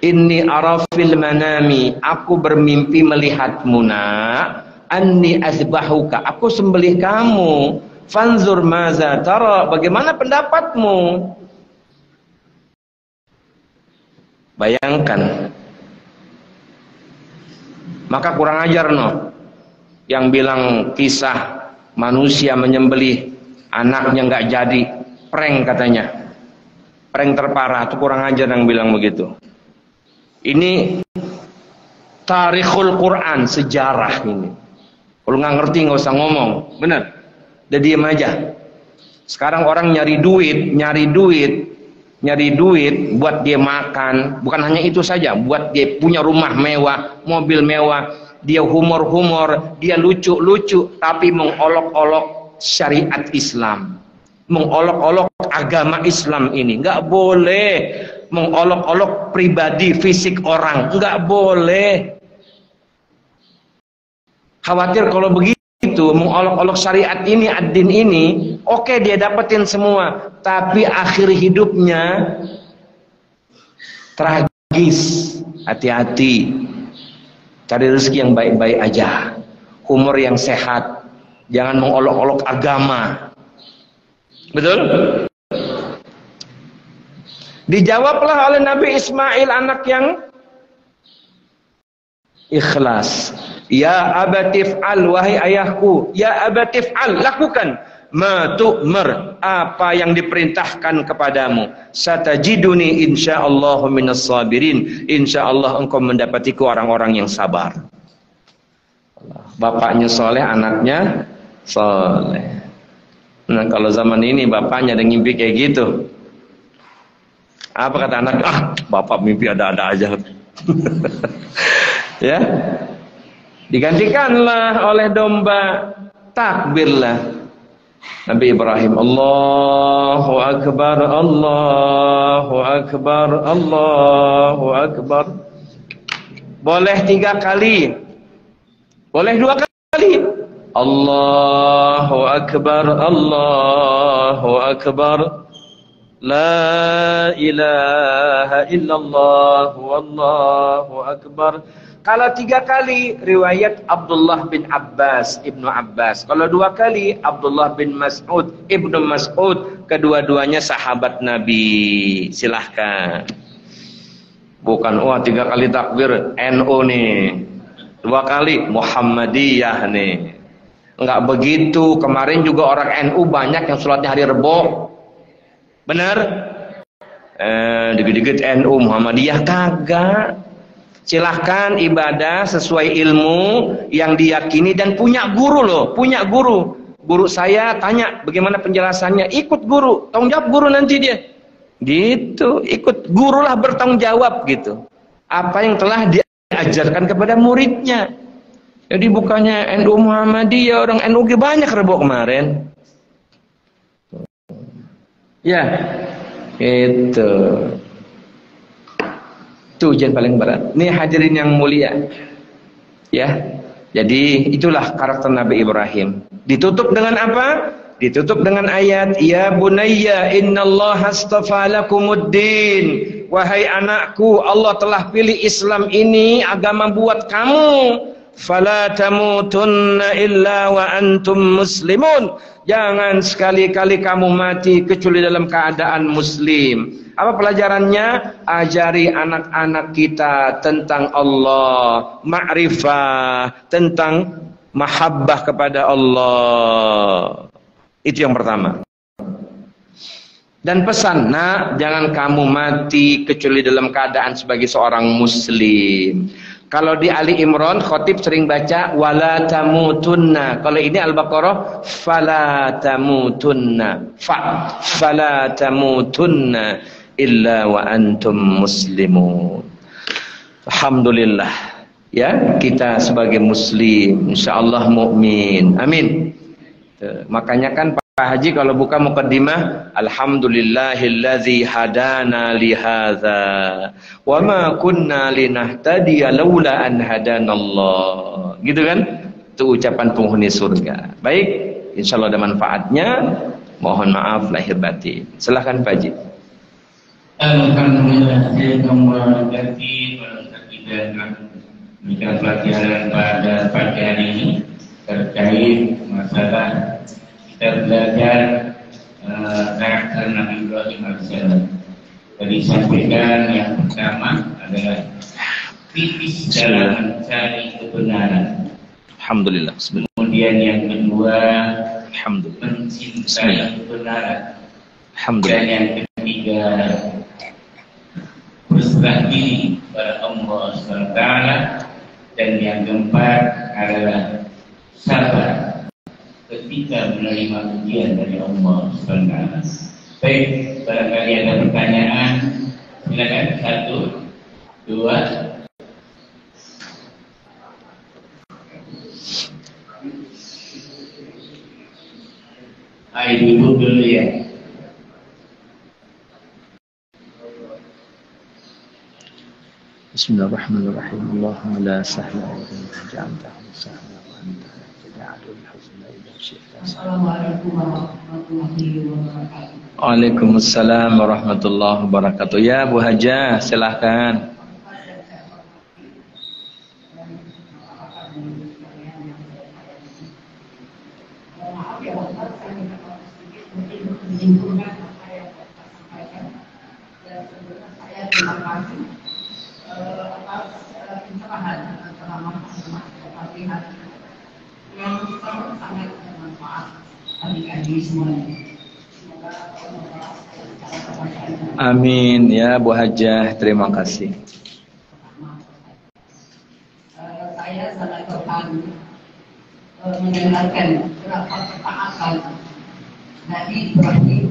Inni arafil manami, aku bermimpi melihatmu nak. Anni azbahuka, aku sembelih kamu. Fanzur maza tara, bagaimana pendapatmu? Bayangkan. Maka kurang ajar no yang bilang kisah manusia menyembelih anaknya nggak jadi, prank katanya, prank terparah. Itu kurang ajar yang bilang begitu. Ini tarikhul Quran, sejarah ini. Kalau nggak ngerti nggak usah ngomong, bener, udah diem aja. Sekarang orang nyari duit buat dia makan. Bukan hanya itu saja, buat dia punya rumah mewah, mobil mewah. Dia humor-humor, dia lucu-lucu, tapi mengolok-olok syariat Islam, mengolok-olok agama Islam ini. Nggak boleh mengolok-olok pribadi fisik orang, nggak boleh. Khawatir kalau begitu mengolok-olok syariat ini, ad-din ini, oke, dia dapetin semua, tapi akhir hidupnya tragis. Hati-hati, cari rezeki yang baik-baik aja, humor yang sehat, jangan mengolok-olok agama. Betul? Dijawablah oleh Nabi Ismail, anak yang ikhlas. Ya abatif'al, wahai ayahku, ya abatif'al, lakukan ma tu'mar, apa yang diperintahkan kepadamu. Satajiduni insyaallah minas sabirin, insyaallah engkau mendapatiku orang-orang yang sabar. Bapaknya soleh, anaknya soleh. Nah, kalau zaman ini bapaknya ada ngimpi kayak gitu, apa kata anak? Ah, bapak mimpi ada-ada aja. Ya, digantikanlah oleh domba. Takbirlah Nabi Ibrahim, Allahu Akbar, Allahu Akbar, Allahu Akbar. Boleh 3 kali, boleh 2 kali. Allahu Akbar, Allahu Akbar, la ilaha illallah, wallahu akbar. Kalau 3 kali, riwayat Abdullah bin Abbas, Ibnu Abbas. Kalau 2 kali, Abdullah bin Mas'ud, Ibnu Mas'ud. Kedua-duanya sahabat Nabi. Silahkan. Bukan, wah 3 kali takbir NU nih, 2 kali Muhammadiyah nih. Enggak begitu. Kemarin juga orang NU banyak yang sholatnya hari Rebo. Benar? Dikit-dikit NU, Muhammadiyah kagak. Silahkan ibadah sesuai ilmu yang diyakini dan punya guru loh, punya guru. Guru saya tanya bagaimana penjelasannya, ikut guru, tanggung jawab guru nanti dia. Gitu, ikut gurulah bertanggung jawab gitu. Apa yang telah diajarkan kepada muridnya. Jadi bukannya NU Muhammadiyah, orang NU banyak Rebo kemarin. Ya, itu. Itu ujian paling berat. Ini hadirin yang mulia. Ya. Jadi itulah karakter Nabi Ibrahim. Ditutup dengan apa? Ditutup dengan ayat, ya bunayya innallaha astafa lakumuddin. Wahai anakku, Allah telah pilih Islam ini agama buat kamu. Fala tamutunna illa wa antum muslimun. Jangan sekali-kali kamu mati kecuali dalam keadaan muslim. Apa pelajarannya? Ajari anak-anak kita tentang Allah, ma'rifah, tentang mahabbah kepada Allah. Itu yang pertama. Dan pesan, nak, jangan kamu mati kecuali dalam keadaan sebagai seorang muslim. Kalau di Ali Imran, khotib sering baca wala tamutunna. Kalau ini Al-Baqarah fala tamutunna. Fala tamutunna illa wa antum muslimun. Alhamdulillah, ya, kita sebagai muslim insyaallah mukmin. Amin. Makanya kan Pak Haji kalau buka muqaddimah, alhamdulillahillazi hadana li hadza wa ma kunna linahtadiya laula an hadanallah. Gitu kan? Itu ucapan penghuni surga. Baik, insyaallah ada manfaatnya. Mohon maaf lahir batin. Silakan Pak Haji. Alhamdulillah, saya mengucapkan kita memberikan pelajaran pada pagi hari ini terkait masalah kita belajar karakter Nabi Ibrahim alaihissalam. Tadi sampaikan yang pertama adalah kritis dalam mencari kebenaran. Alhamdulillah. Kemudian yang kedua Alhamdulillah. mencintai kebenaran. Dan Alhamdulillah. yang ketiga, berserah diri kepada Allah SWT. Dan yang keempat adalah sabar ketika menerima ujian dari Allah SWT. Baik, barangkali ada pertanyaan, silakan. 1, 2. Ibu dulu ya. Bismillahirrahmanirrahim. Allahumma la sahla illa ja'altahu sahla wa anta taj'alul huzna idza syi'ta. Assalamualaikum warahmatullahi wabarakatuh. Waalaikumsalam warahmatullahi wabarakatuh. Ya Bu Hajah, silahkan. Maaf ya Ustaz, saya minta maaf sedikit mungkin menyinggung apa yang Bapak sampaikan. Dan sebenarnya saya terima kasih atas pencerahan ceramah pagi hari yang sangat bermanfaat bagi kami semuanya. Semoga Allah secara kebaikan. Amin ya Bu Hajah, terima kasih. Saya sangat terharu mendengarkan berapa ketaatan Nabi Ibrahim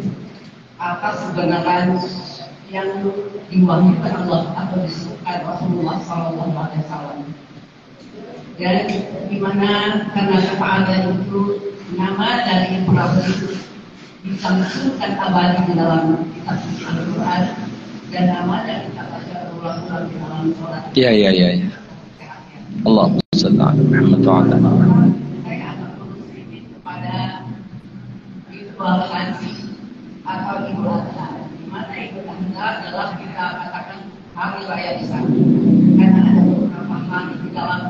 atas kebenaran yang diwahyukan Allah atau disukai Rasulullah SAW. Dan di mana karena ketaatan itu nama dari Ibrahim dicantumkan abadi di dalam kitab suci Al-Quran dan namanya kita baca berulang-ulang di dalam surat. Ya. Allahumma shalli ala Muhammad wa ala ali Muhammad. Saya akan bermuslimin kepada ritual haji atau Idul Adha. Di mana Idul Adha adalah kita katakan hari raya besar. Karena ada beberapa hari di dalam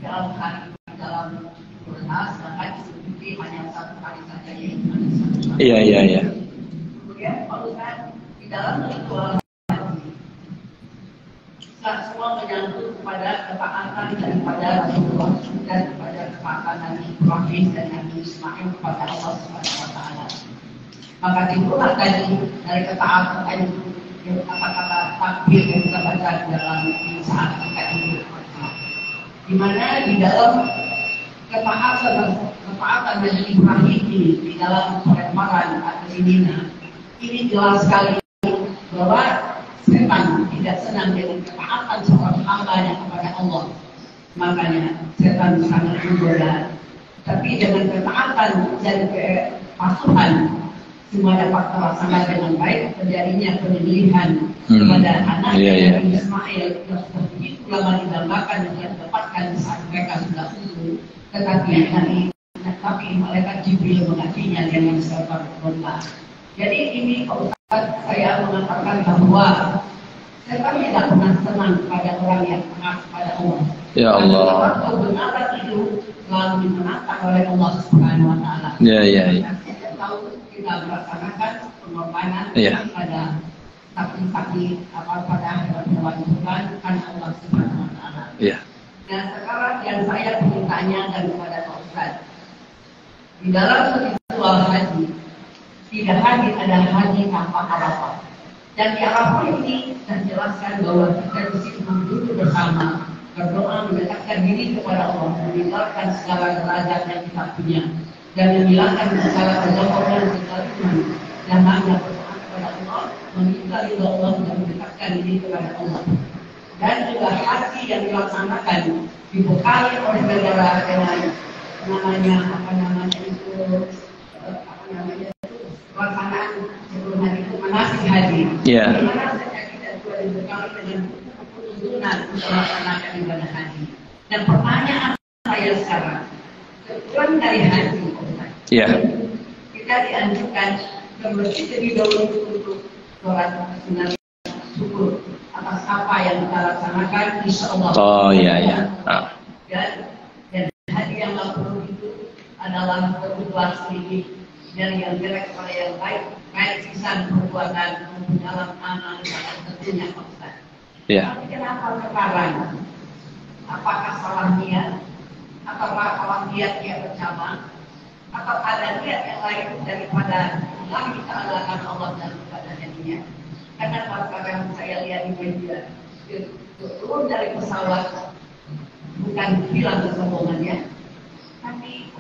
hari di dalam Idul Adha, sedangkan diikuti hanya satu hari saja yaitu hari Sabtu. Iya. Kemudian Pak Ustaz, di dalam ritual semua menyangkut kepada ketaatan daripada Rasulullah dan kepada ketaatan Nabi Ibrahim dan Nabi Ismail kepada Allah Subhanahu wa taala. Maka timbullah tadi dari ketaatan itu yang kata-kata takbir yang kita baca dalam saat kita ini. Di mana di dalam ketaatan Nabi Ibrahim ini di dalam perkemaran atau ini jelas sekali bahwa setan tidak senang dengan ketaatan seorang hambanya kepada Allah. Makanya setan sangat menggoda. Tapi dengan ketaatan dan kepatuhan semua dapat terlaksana dengan baik. Terjadinya penyembelihan kepada anaknya Ismail yang seperti itu lama digambarkan dan didapatkan saat mereka sudah tumbuh. Tetapi malaikat Jibril mengasihinya dengan seekor domba. Jadi ini Pak Ustaz, saya mengatakan bahwa setan tidak pernah senang pada orang yang taat kepada Allah. Ya Allah. Kebenaran itu selalu dimenangkan oleh Allah Subhanahu wa taala. Ya. Kita tahu kita melaksanakan pengorbanan pada saksi-saksi pada hewan Tuhan karena Allah Subhanahu wa taala. Ya. Nah sekarang yang saya ingin tanyakan kepada Pak Ustaz, di dalam ritual haji tidak hadir ada haji tanpa Arafah. Dan di Arafah ini saya jelaskan bahwa kita di sini duduk bersama, berdoa mendekatkan diri kepada Allah, meninggalkan segala derajat yang kita punya, dan menghilangkan segala kesombongan dan kesombongan, dan hanya berdoa kepada Allah, meminta ridha Allah dan mendekatkan diri kepada Allah. Dan juga haji yang dilaksanakan dibekali oleh negara dengan pelaksanaan sebelum hari itu manasik haji. Ya. Di mana saja kita juga dibekali dengan tuntunan untuk melaksanakan ibadah haji. Dan pertanyaan saya sekarang, sepulang dari haji, Ya. kita dianjurkan ke masjid lebih dahulu untuk sholat sunat syukur atas apa yang kita laksanakan, insya Allah. Oh iya. Dan haji yang perlu itu adalah berbuat sedikit dari yang jelek kepada yang baik sisa perbuatan maupun dalam amal ibadah tentunya Pak Ustaz. Ya. Tapi kenapa sekarang? Apakah salah niat? Apakah salah niat dia bercabang? atau ada niat yang lain daripada Allah Ta'ala Allah dan kepada dirinya. Karena sekarang saya lihat di media turun dari pesawat bukan hilang kesombongannya, tapi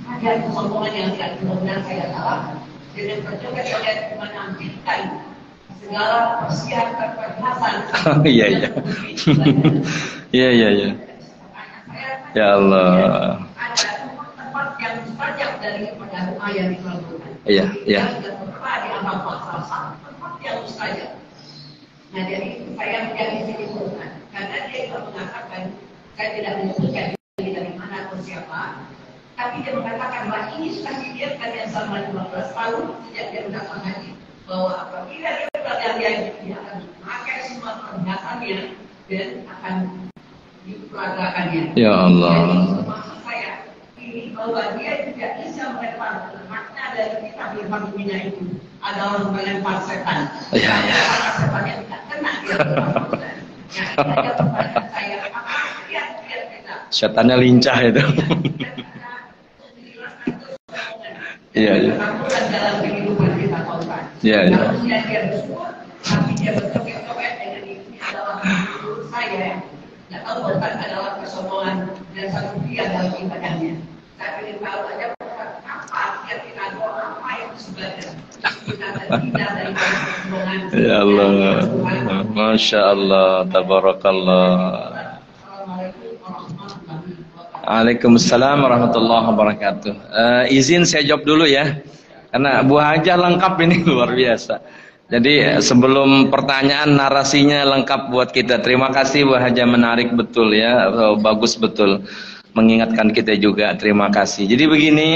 ada kesombongan yang tidak benar saya salah. Dengan berjoget-joget menampilkan segala persiapan perhiasan. Iya iya. Iya iya iya. Ya Allah. Ada tempat yang banyak daripada doa yang dikabulkan. Iya iya. Di amal salah tempat yang mustajab. Nah jadi saya menjadi sini bukan karena dia juga mengatakan, saya tidak menyebutkan ini dari mana atau siapa, tapi dia mengatakan bahwa ini sudah dibiarkan yang selama 15 tahun sejak dia mendapat haji, bahwa apabila dia berada dia akan memakai semua perhiasannya dan akan diperagakannya. Ya Allah. Jadi maksud saya ini bahwa dia tidak bisa melempar makna dari kita berpandumina itu adalah melempar setan. Ya ya. Setan yang tidak kena dia berpandumina. Nah, ada pertanyaan saya, apa lihat kita? Setannya lincah itu. Iya iya. Dalam kehidupan kita korban. Iya iya. Kemudian dia bersyukur, tapi dia berjoget-joget dengan ini adalah menurut saya. Tidak tahu bukan adalah kesombongan dan satu dia dalam ibadahnya. Saya ingin tahu aja apa dia tidak doa apa yang disebutkan. Kita tidak dari kesombongan. Ya Allah. Masya Allah. Tabarakallah. Assalamualaikum warahmatullahi wabarakatuh. Waalaikumsalam warahmatullahi wabarakatuh. Izin saya jawab dulu ya, karena Bu Hajah lengkap ini luar biasa. Jadi sebelum pertanyaan narasinya lengkap buat kita. Terima kasih Bu Hajah, menarik betul ya, bagus betul, mengingatkan kita juga. Terima kasih. Jadi begini,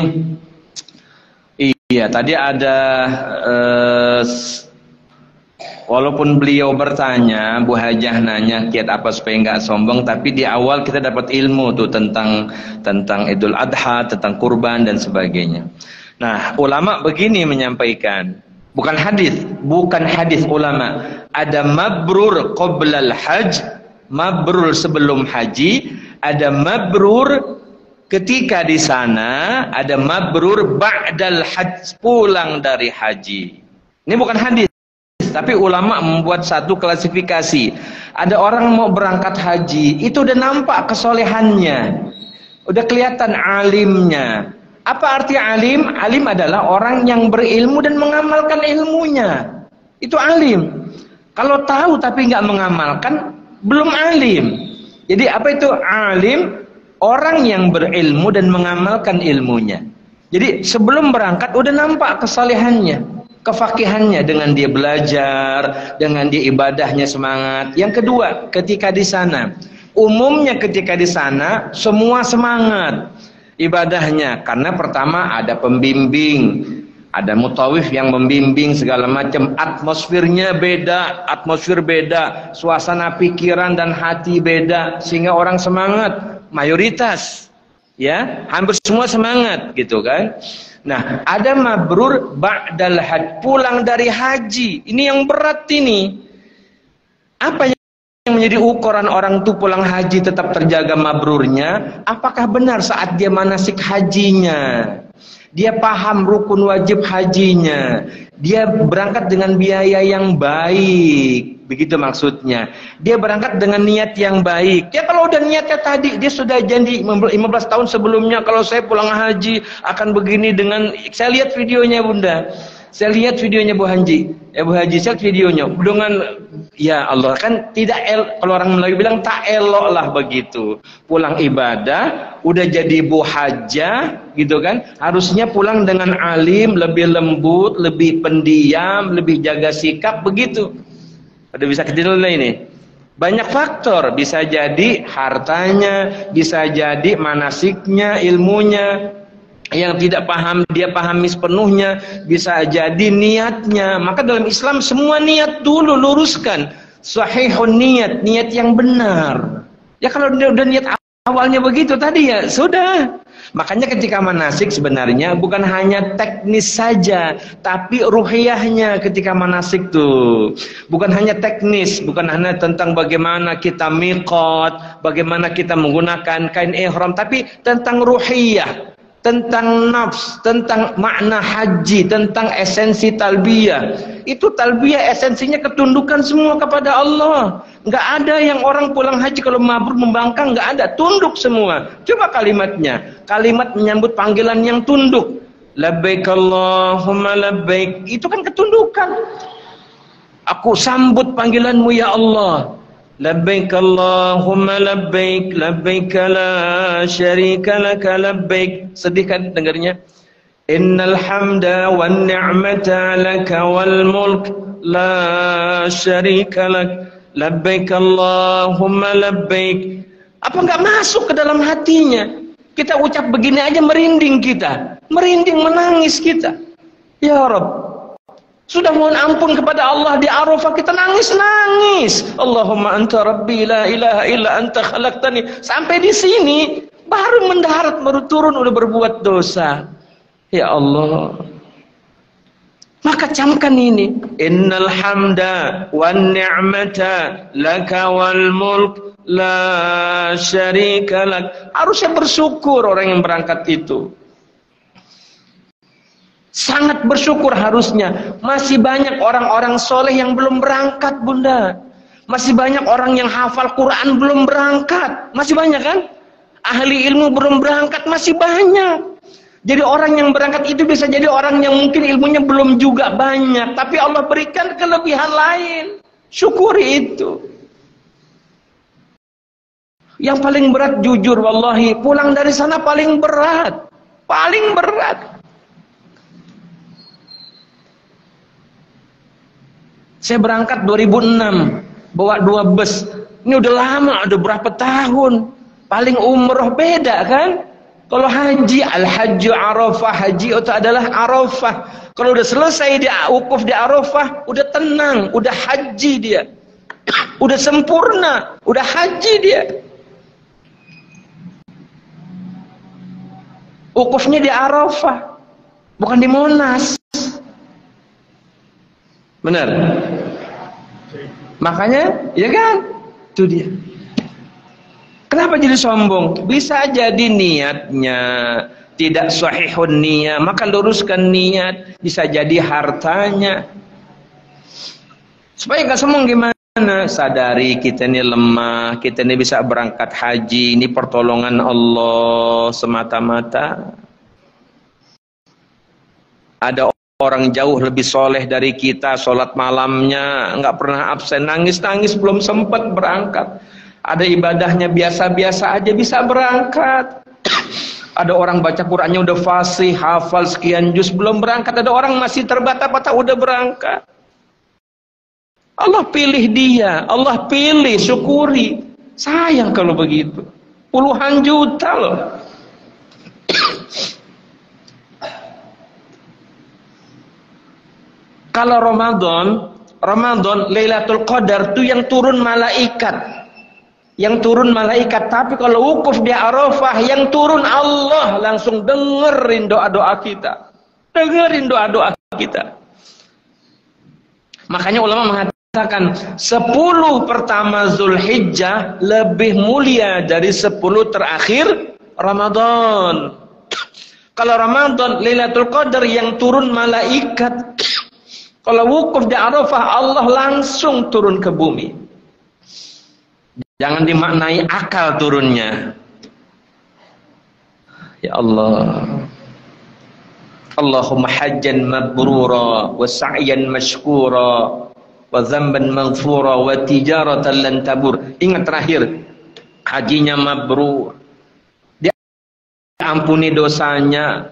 iya tadi ada walaupun beliau bertanya, Bu Hajah nanya kiat apa supaya nggak sombong, tapi di awal kita dapat ilmu tuh tentang Idul Adha, tentang kurban dan sebagainya. Nah, ulama begini menyampaikan, bukan hadis ulama. Ada mabrur qoblal hajj, mabrur sebelum haji, ada mabrur ketika di sana, ada mabrur ba'dal hajj, pulang dari haji. Ini bukan hadis, tapi ulama membuat satu klasifikasi. Ada orang mau berangkat haji, itu udah nampak kesolehannya, udah kelihatan alimnya. Apa arti alim? Alim adalah orang yang berilmu dan mengamalkan ilmunya. Itu alim. Kalau tahu tapi nggak mengamalkan, belum alim. Jadi apa itu alim? Orang yang berilmu dan mengamalkan ilmunya. Jadi sebelum berangkat udah nampak kesolehannya, kefakihannya, dengan dia belajar, dengan dia ibadahnya semangat. Yang kedua, ketika di sana, umumnya ketika di sana semua semangat ibadahnya, karena pertama ada pembimbing, ada mutawif yang membimbing segala macam, atmosfernya beda, atmosfer beda, suasana pikiran dan hati beda, sehingga orang semangat, mayoritas ya, hampir semua semangat gitu kan. Nah, ada mabrur ba'dal hajj, pulang dari haji. Ini yang berat ini. Apa yang menjadi ukuran orang itu pulang haji tetap terjaga mabrurnya? Apakah benar saat dia manasik hajinya, dia paham rukun wajib hajinya, dia berangkat dengan biaya yang baik, begitu maksudnya. Dia berangkat dengan niat yang baik. Ya kalau udah niatnya tadi, dia sudah janji 15 tahun sebelumnya, kalau saya pulang haji akan begini dengan, saya lihat videonya Bunda. Saya lihat videonya Bu Haji. Bu Haji, saya lihat videonya dengan, ya Allah, kan tidak kalau orang Melayu bilang tak elok lah begitu. Pulang ibadah, udah jadi Bu Hajah gitu kan. Harusnya pulang dengan alim, lebih lembut, lebih pendiam, lebih jaga sikap begitu. Udah bisa kecil ini. Banyak faktor, bisa jadi hartanya, bisa jadi manasiknya, ilmunya. Yang tidak paham, dia pahami sepenuhnya, bisa jadi niatnya. Maka dalam Islam semua niat dulu luruskan. Sahihun niat, niat yang benar. Ya kalau dia udah niat awalnya begitu tadi ya sudah. Makanya ketika manasik sebenarnya bukan hanya teknis saja, tapi ruhiyahnya ketika manasik tuh. Bukan hanya teknis, bukan hanya tentang bagaimana kita miqat, bagaimana kita menggunakan kain ihram, tapi tentang ruhiyah. tentang nafs, tentang makna haji, tentang esensi talbiyah. Itu talbiyah esensinya ketundukan semua kepada Allah. Nggak ada yang orang pulang haji kalau mabrur membangkang, nggak ada, tunduk semua. Coba kalimatnya, kalimat menyambut panggilan yang tunduk. Labbaik Allahumma labbaik, itu kan ketundukan. Aku sambut panggilanmu ya Allah. Labbaik Allahumma labbaik, labbaik la syarika laka labbaik. Sedih kan dengarnya? Innal hamda wan ni'mata laka wal mulk la syarika lak. Labbaik Allahumma labbaik. Apa enggak masuk ke dalam hatinya? Kita ucap begini aja merinding kita. Merinding, menangis kita. Ya Rabb, sudah mohon ampun kepada Allah di Arafah, kita nangis-nangis. Allahumma anta rabbi la ilaha illa anta khalaqtani. Sampai di sini baru mendarat, baru turun udah berbuat dosa. Ya Allah. Maka camkan ini. Innal hamda wan ni'mata laka wal mulk la syarika lak. Harusnya bersyukur orang yang berangkat itu. Sangat bersyukur harusnya. Masih banyak orang-orang soleh yang belum berangkat, Bunda. Masih banyak orang yang hafal Quran belum berangkat. Masih banyak kan? Ahli ilmu belum berangkat, masih banyak. Jadi orang yang berangkat itu bisa jadi orang yang mungkin ilmunya belum juga banyak, tapi Allah berikan kelebihan lain. Syukuri itu. Yang paling berat jujur wallahi, pulang dari sana paling berat. Paling berat. Saya berangkat 2006, bawa 2 bus. Ini udah lama, udah berapa tahun. Paling umroh beda kan? Kalau haji, al-hajju Arafah, haji itu adalah Arafah. Kalau udah selesai dia wukuf di Arafah, udah tenang, udah haji dia. Udah sempurna, udah haji dia. Wukufnya di Arafah, bukan di Monas. Benar? Makanya, ya kan? Itu dia. Kenapa jadi sombong? Bisa jadi niatnya tidak sahihun niyah, maka luruskan niat. Bisa jadi hartanya. Supaya gak sombong gimana? Sadari kita ini lemah, kita ini bisa berangkat haji, ini pertolongan Allah semata-mata. Ada orang jauh lebih soleh dari kita, sholat malamnya nggak pernah absen, nangis-nangis belum sempat berangkat. Ada ibadahnya biasa-biasa aja bisa berangkat. Ada orang baca Qur'annya udah fasih, hafal sekian juz belum berangkat. Ada orang masih terbata-bata udah berangkat. Allah pilih dia, Allah pilih, syukuri. Sayang kalau begitu. Puluhan juta loh. Kalau Ramadan Lailatul Qadar itu yang turun malaikat. Yang turun malaikat, tapi kalau wukuf di Arafah yang turun Allah, langsung dengerin doa-doa kita. Dengerin doa-doa kita. Makanya ulama mengatakan 10 pertama Zulhijjah lebih mulia dari 10 terakhir Ramadan. Kalau Ramadan Lailatul Qadar yang turun malaikat. Kalau wukuf di Arafah Allah langsung turun ke bumi. Jangan dimaknai akal turunnya. Ya Allah. Allahumma hajjan mabrura wa sa'yan mashkura wa dzamban maghfura wa tijaratan lan tabur. Ingat terakhir, hajinya mabrur. Diampuni dosanya.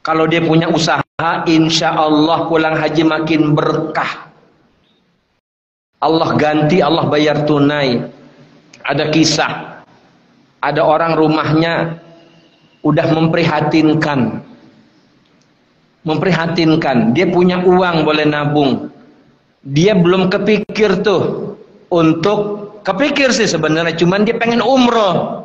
Kalau dia punya usaha, insya Allah pulang haji makin berkah. Allah ganti, Allah bayar tunai. Ada kisah, ada orang rumahnya udah memprihatinkan. Dia punya uang boleh nabung. Dia belum kepikir tuh untuk, kepikir sih sebenarnya, cuman dia pengen umroh.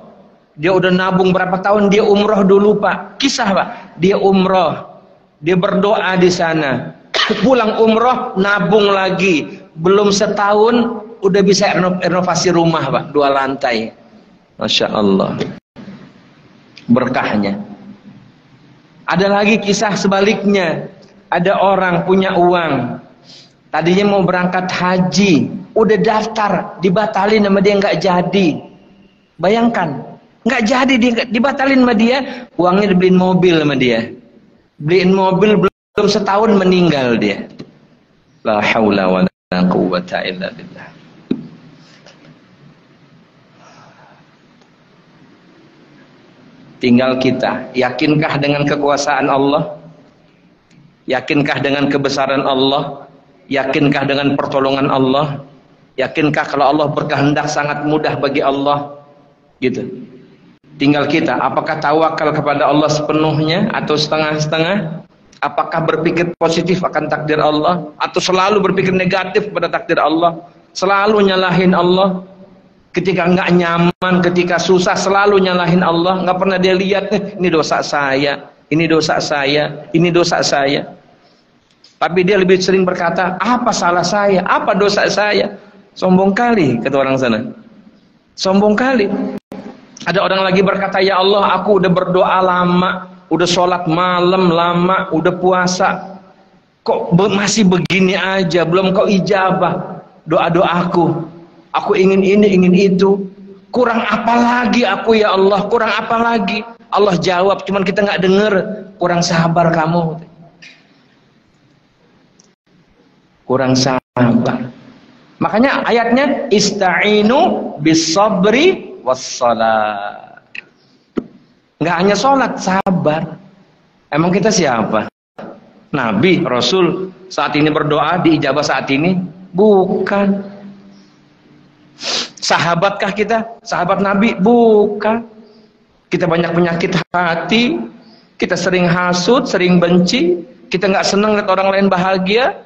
Dia udah nabung berapa tahun, dia umroh dulu Pak. Kisah Pak, dia umroh, dia berdoa di sana. Pulang umroh, nabung lagi. Belum setahun, udah bisa renovasi rumah Pak, 2 lantai. Masya Allah. berkahnya. Ada lagi kisah sebaliknya. Ada orang punya uang, tadinya mau berangkat haji, udah daftar, dibatalin sama dia, nggak jadi. Bayangkan, nggak jadi, dibatalin sama dia, uangnya dibeliin mobil sama dia. Beliin mobil, belum setahun meninggal dia. La haula wa la quwwata illa billah. Tinggal kita, yakinkah dengan kekuasaan Allah? Yakinkah dengan kebesaran Allah? Yakinkah dengan pertolongan Allah? Yakinkah kalau Allah berkehendak sangat mudah bagi Allah? Gitu. Tinggal kita, apakah tawakal kepada Allah sepenuhnya atau setengah-setengah? Apakah berpikir positif akan takdir Allah atau selalu berpikir negatif pada takdir Allah? Selalu nyalahin Allah. Ketika nggak nyaman, ketika susah selalu nyalahin Allah. Nggak pernah dia lihat, ini dosa saya, ini dosa saya, ini dosa saya. Tapi dia lebih sering berkata, apa salah saya, apa dosa saya. Sombong kali, kata orang sana. Sombong kali. Ada orang lagi berkata, ya Allah, aku udah berdoa lama, udah sholat malam lama, udah puasa, kok masih begini aja, belum kau ijabah doa-doaku. Aku ingin ini, ingin itu. Kurang apa lagi aku, ya Allah, kurang apa lagi? Allah jawab, cuman kita nggak dengar. Kurang sabar kamu. Kurang sabar. Makanya ayatnya ista'inu bis-sabri was-salat. Nggak hanya sholat, sabar. Emang kita siapa? Nabi, Rasul saat ini berdoa diijabah saat ini? Bukan. Sahabatkah kita? Sahabat Nabi? Bukan. Kita banyak penyakit hati, kita sering hasut, sering benci, kita nggak senang lihat orang lain bahagia.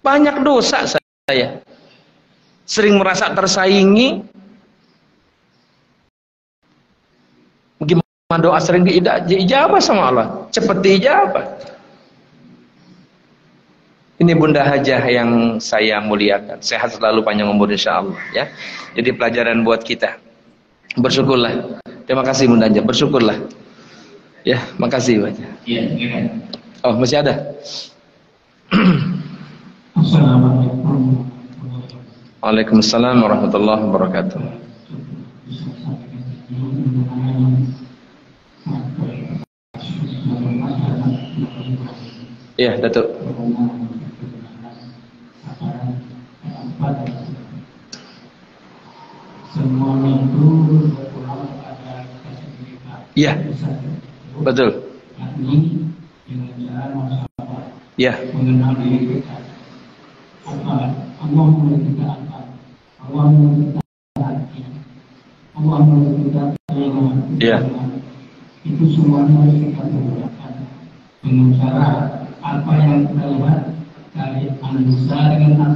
Banyak dosa saya. Sering merasa tersaingi. Gimana doa sering diijabah sama Allah? Cepat diijabah. Ini Bunda Hajah yang saya muliakan. Sehat selalu, panjang umur insyaallah ya. Jadi pelajaran buat kita. Bersyukurlah. Terima kasih Bunda Hajah, bersyukurlah. Ya, makasih Pak. Iya, gimana? Oh, masih ada. Assalamualaikum. Waalaikumsalam warahmatullahi wabarakatuh. Iya, Datuk. Semuanya itu berpulang pada kesendirian. Iya, betul. Yakni dengan cara masyarakat Iya. mengenal diri kita. Apa? Allah mulai kita apa? Allah mulai kita hati. Allah mulai kita telinga. Iya. Itu semuanya harus kita gunakan dengan cara apa yang kita lihat dari analisa dengan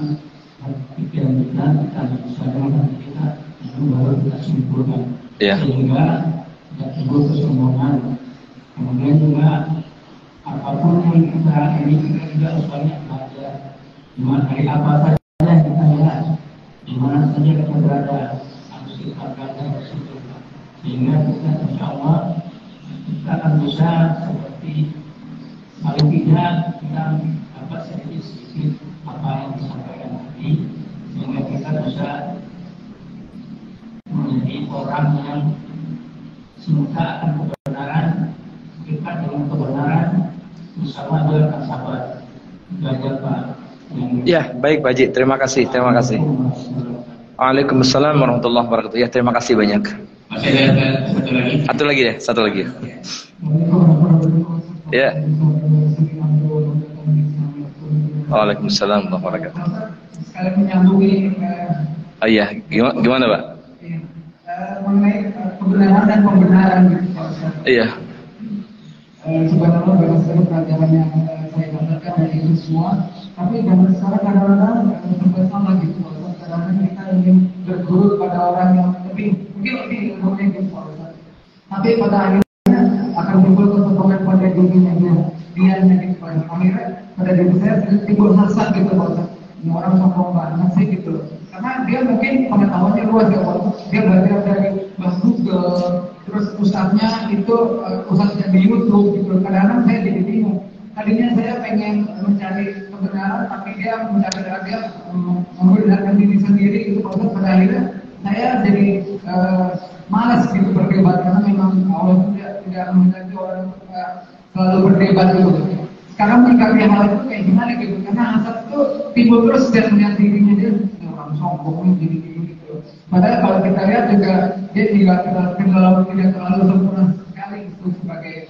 pikiran kita, analisa dengan hati kita, itu baru kita simpulkan. Iya. Sehingga tidak timbul kesombongan. Kemudian juga apapun yang kita ini kita juga harus banyak belajar. Dari apa saja kita lihat, di mana saja kita berada, harus kita belajar dari situ. Sehingga kita insya Allah kita akan bisa seperti paling tidak kita dapat sedikit apa yang disampaikan tadi, sehingga kita bisa menjadi orang yang cinta akan kebenaran, dekat dengan kebenaran, bersama dia akan sabar. Belajar Pak. Ya, baik Pak Haji, terima kasih, terima kasih. Waalaikumsalam warahmatullahi wabarakatuh. Ya, terima kasih banyak. Masih ada satu lagi? Satu lagi ya, satu lagi. Ya. Waalaikumsalam warahmatullahi wabarakatuh. Sekali menyambung ini Oh iya, gimana Pak? mengenai kebenaran dan pembenaran gitu Pak Ustaz. Iya. Sebenarnya banyak sekali pelajaran yang saya dapatkan dari itu semua. Tapi zaman sekarang kadang-kadang sampai sama gitu Pak Ustaz. Kadang-kadang kita ingin berguru pada orang yang mungkin lebih ilmunya gitu Pak Ustaz. Tapi pada akhirnya akan timbul kesombongan pada dirinya dia gitu Pak Ustaz. Akhirnya pada diri saya timbul hasad gitu Pak Ustaz. Ini orang sombong banget sih gitu. Karena dia mungkin pengetahuannya luas ya Pak Ustaz. Dia belajar dari Mas Google, terus ustadznya itu ustadznya di YouTube gitu. Kadang-kadang saya jadi bingung. Tadinya saya pengen mencari kebenaran, tapi dia membenarkan diri sendiri itu. Pada akhirnya saya jadi malas gitu berdebat karena memang Allah tidak menghendaki orang selalu berdebat gitu. Sekarang menyikapi hal itu kayak gimana gitu? Karena hasad itu timbul terus setiap melihat dirinya dia orang sombong jadi gitu. Padahal kalau kita lihat juga dia tidak terlalu sempurna sekali itu sebagai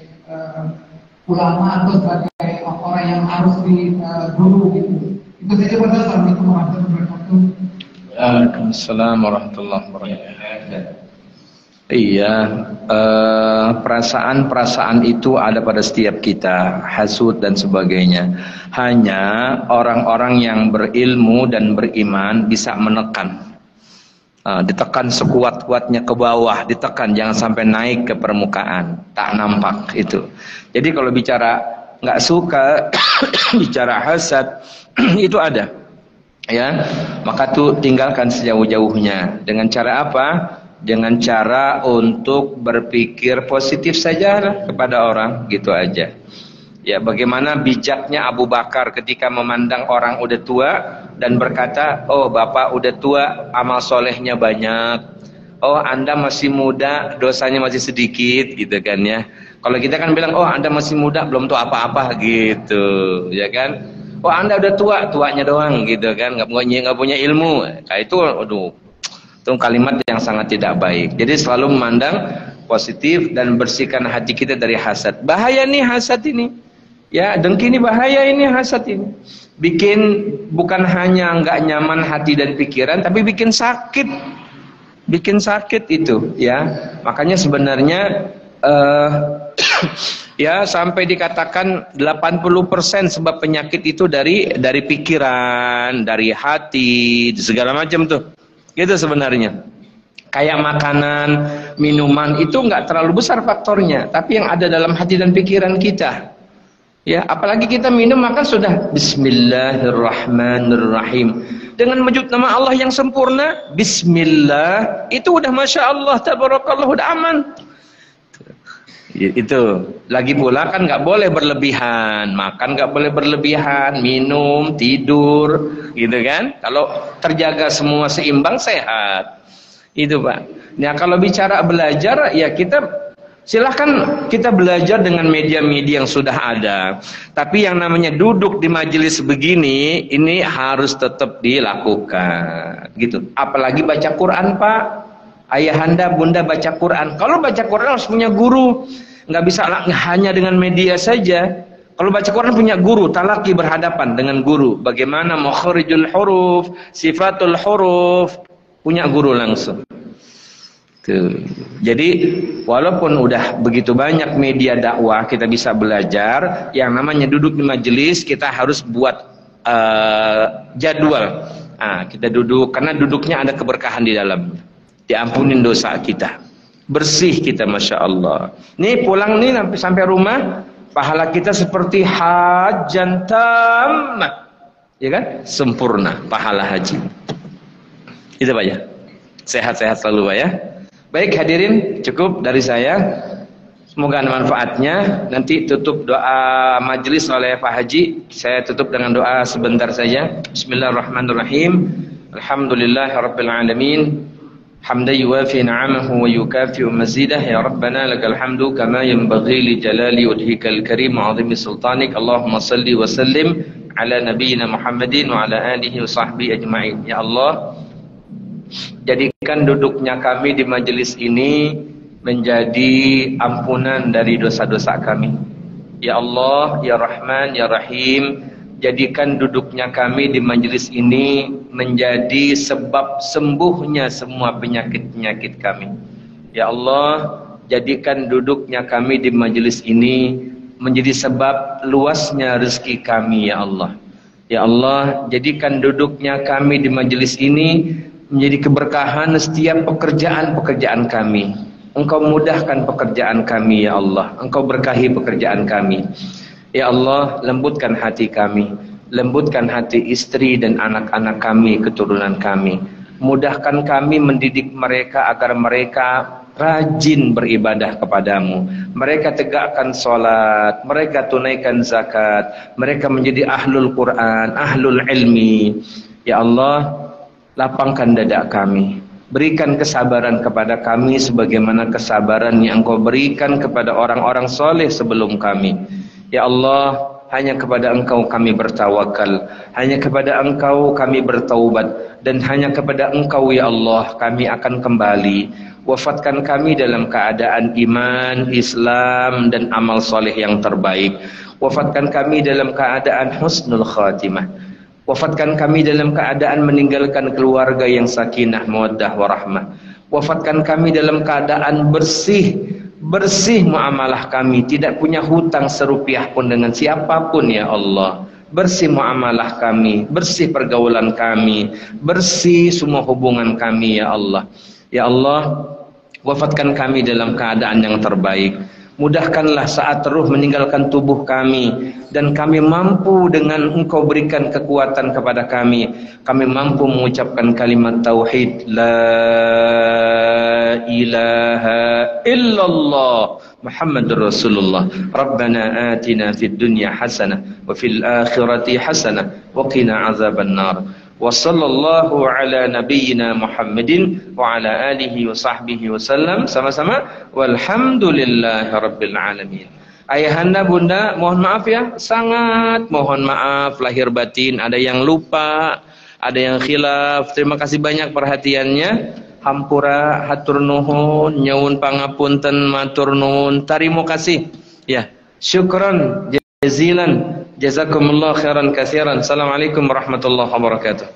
ulama atau sebagai orang yang harus diguru gitu. Itu saja pada Assalamualaikum warahmatullahi wabarakatuh. Waalaikumsalam warahmatullahi wabarakatuh. Iya, perasaan-perasaan itu ada pada setiap kita, hasud dan sebagainya. Hanya orang-orang yang berilmu dan beriman bisa menekan. Ditekan sekuat-kuatnya ke bawah, ditekan jangan sampai naik ke permukaan, tak nampak itu. Jadi kalau bicara nggak suka, bicara hasad itu ada, ya. Maka tuh tinggalkan sejauh-jauhnya. Dengan cara apa? Dengan cara untuk berpikir positif saja kepada orang, gitu aja. Ya, bagaimana bijaknya Abu Bakar ketika memandang orang udah tua dan berkata, oh bapak udah tua, amal solehnya banyak. Oh anda masih muda, dosanya masih sedikit, gitu kan ya. Kalau kita kan bilang, oh anda masih muda, belum tahu apa-apa, gitu, ya kan. Oh anda udah tua, tuanya doang, gitu kan, nggak punya ilmu. Kayak itu, aduh. Itu kalimat yang sangat tidak baik. Jadi selalu memandang positif dan bersihkan hati kita dari hasad. Bahaya nih hasad ini. Ya, dengki ini bahaya ini hasad ini. Bikin bukan hanya nggak nyaman hati dan pikiran, tapi bikin sakit. Bikin sakit itu, ya. Makanya sebenarnya ya sampai dikatakan 80% sebab penyakit itu dari pikiran, dari hati, segala macam tuh. Gitu sebenarnya. Kayak makanan, minuman itu nggak terlalu besar faktornya, tapi yang ada dalam hati dan pikiran kita. Ya, apalagi kita minum maka sudah Bismillahirrahmanirrahim. Dengan menyebut nama Allah yang sempurna, Bismillah, itu udah Masya Allah, Tabarakallah, udah aman. Itu. Lagi pula kan nggak boleh berlebihan, makan nggak boleh berlebihan, minum, tidur, gitu kan? Kalau terjaga semua seimbang, sehat. Itu Pak. Nah kalau bicara belajar, ya silahkan kita belajar dengan media-media yang sudah ada. Tapi yang namanya duduk di majelis begini, ini harus tetap dilakukan, gitu. Apalagi baca Quran Pak. Ayahanda, bunda baca Quran. Kalau baca Quran harus punya guru. Nggak bisa hanya dengan media saja. Kalau baca Quran punya guru, talaki berhadapan dengan guru. Bagaimana makharijul huruf, sifatul huruf, punya guru langsung. Tuh. Jadi walaupun udah begitu banyak media dakwah, kita bisa belajar. Yang namanya duduk di majelis, kita harus buat jadwal. Kita duduk, karena duduknya ada keberkahan di dalam. Diampunin dosa kita, bersih kita, Masya Allah. Nih pulang nih sampai rumah, pahala kita seperti hajjan tammah, ya kan? Sempurna pahala haji. Itu Pak ya. Sehat-sehat selalu Pak ya. Baik hadirin, cukup dari saya. Semoga ada manfaatnya. Nanti tutup doa majelis oleh Pak Haji. Saya tutup dengan doa sebentar saja. Bismillahirrahmanirrahim. Alhamdulillahirabbil alamin. حمدا يوافي نعمه ويكافئ مزيده يا ربنا لك الحمد كما ينبغي لجلال وجهك الكريم وعظيم سلطانك اللهم صل وسلم على نبينا محمد وعلى آله وصحبه أجمعين. Ya Allah, jadikan duduknya kami di majelis ini menjadi ampunan dari dosa-dosa kami. Ya Allah, Ya Rahman, Ya Rahim, jadikan duduknya kami di majelis ini menjadi sebab sembuhnya semua penyakit-penyakit kami. Ya Allah, jadikan duduknya kami di majelis ini menjadi sebab luasnya rezeki kami, ya Allah. Ya Allah, jadikan duduknya kami di majelis ini menjadi keberkahan setiap pekerjaan-pekerjaan kami. Engkau mudahkan pekerjaan kami, ya Allah. Engkau berkahi pekerjaan kami. Ya Allah, lembutkan hati kami, lembutkan hati istri dan anak-anak kami, keturunan kami. Mudahkan kami mendidik mereka agar mereka rajin beribadah kepadamu. Mereka tegakkan sholat, mereka tunaikan zakat, mereka menjadi ahlul Quran, ahlul ilmi. Ya Allah, lapangkan dada kami. Berikan kesabaran kepada kami sebagaimana kesabaran yang Engkau berikan kepada orang-orang soleh sebelum kami. Ya Allah, hanya kepada Engkau kami bertawakal, hanya kepada Engkau kami bertaubat, dan hanya kepada Engkau ya Allah kami akan kembali. Wafatkan kami dalam keadaan iman, Islam, dan amal soleh yang terbaik. Wafatkan kami dalam keadaan husnul khatimah. Wafatkan kami dalam keadaan meninggalkan keluarga yang sakinah, mawaddah, warahmah. Wafatkan kami dalam keadaan bersih muamalah kami, tidak punya hutang serupiah pun dengan siapapun ya Allah. Bersih muamalah kami, bersih pergaulan kami, bersih semua hubungan kami ya Allah. Ya Allah, wafatkan kami dalam keadaan yang terbaik. Mudahkanlah saat ruh meninggalkan tubuh kami, dan kami mampu dengan Engkau berikan kekuatan kepada kami. Kami mampu mengucapkan kalimat tauhid, la ilaha illallah Muhammadur Rasulullah. Rabbana atina fid dunya hasanah wa fil akhirati hasanah wa qina azaban nar. Wa sallallahu ala nabiyyina Muhammadin wa ala alihi wa sahbihi wasallam. Sama-sama walhamdulillahi rabbil alamin. Ayahanda, bunda, mohon maaf ya, sangat mohon maaf lahir batin, ada yang lupa, ada yang khilaf. Terima kasih banyak perhatiannya. Hampura hatur nuhun, nyuwun pangapunten, matur nuwun, tarimo kasih. Ya, syukran jazilan. Jazakumullah khairan katsiran. Assalamualaikum warahmatullahi wabarakatuh.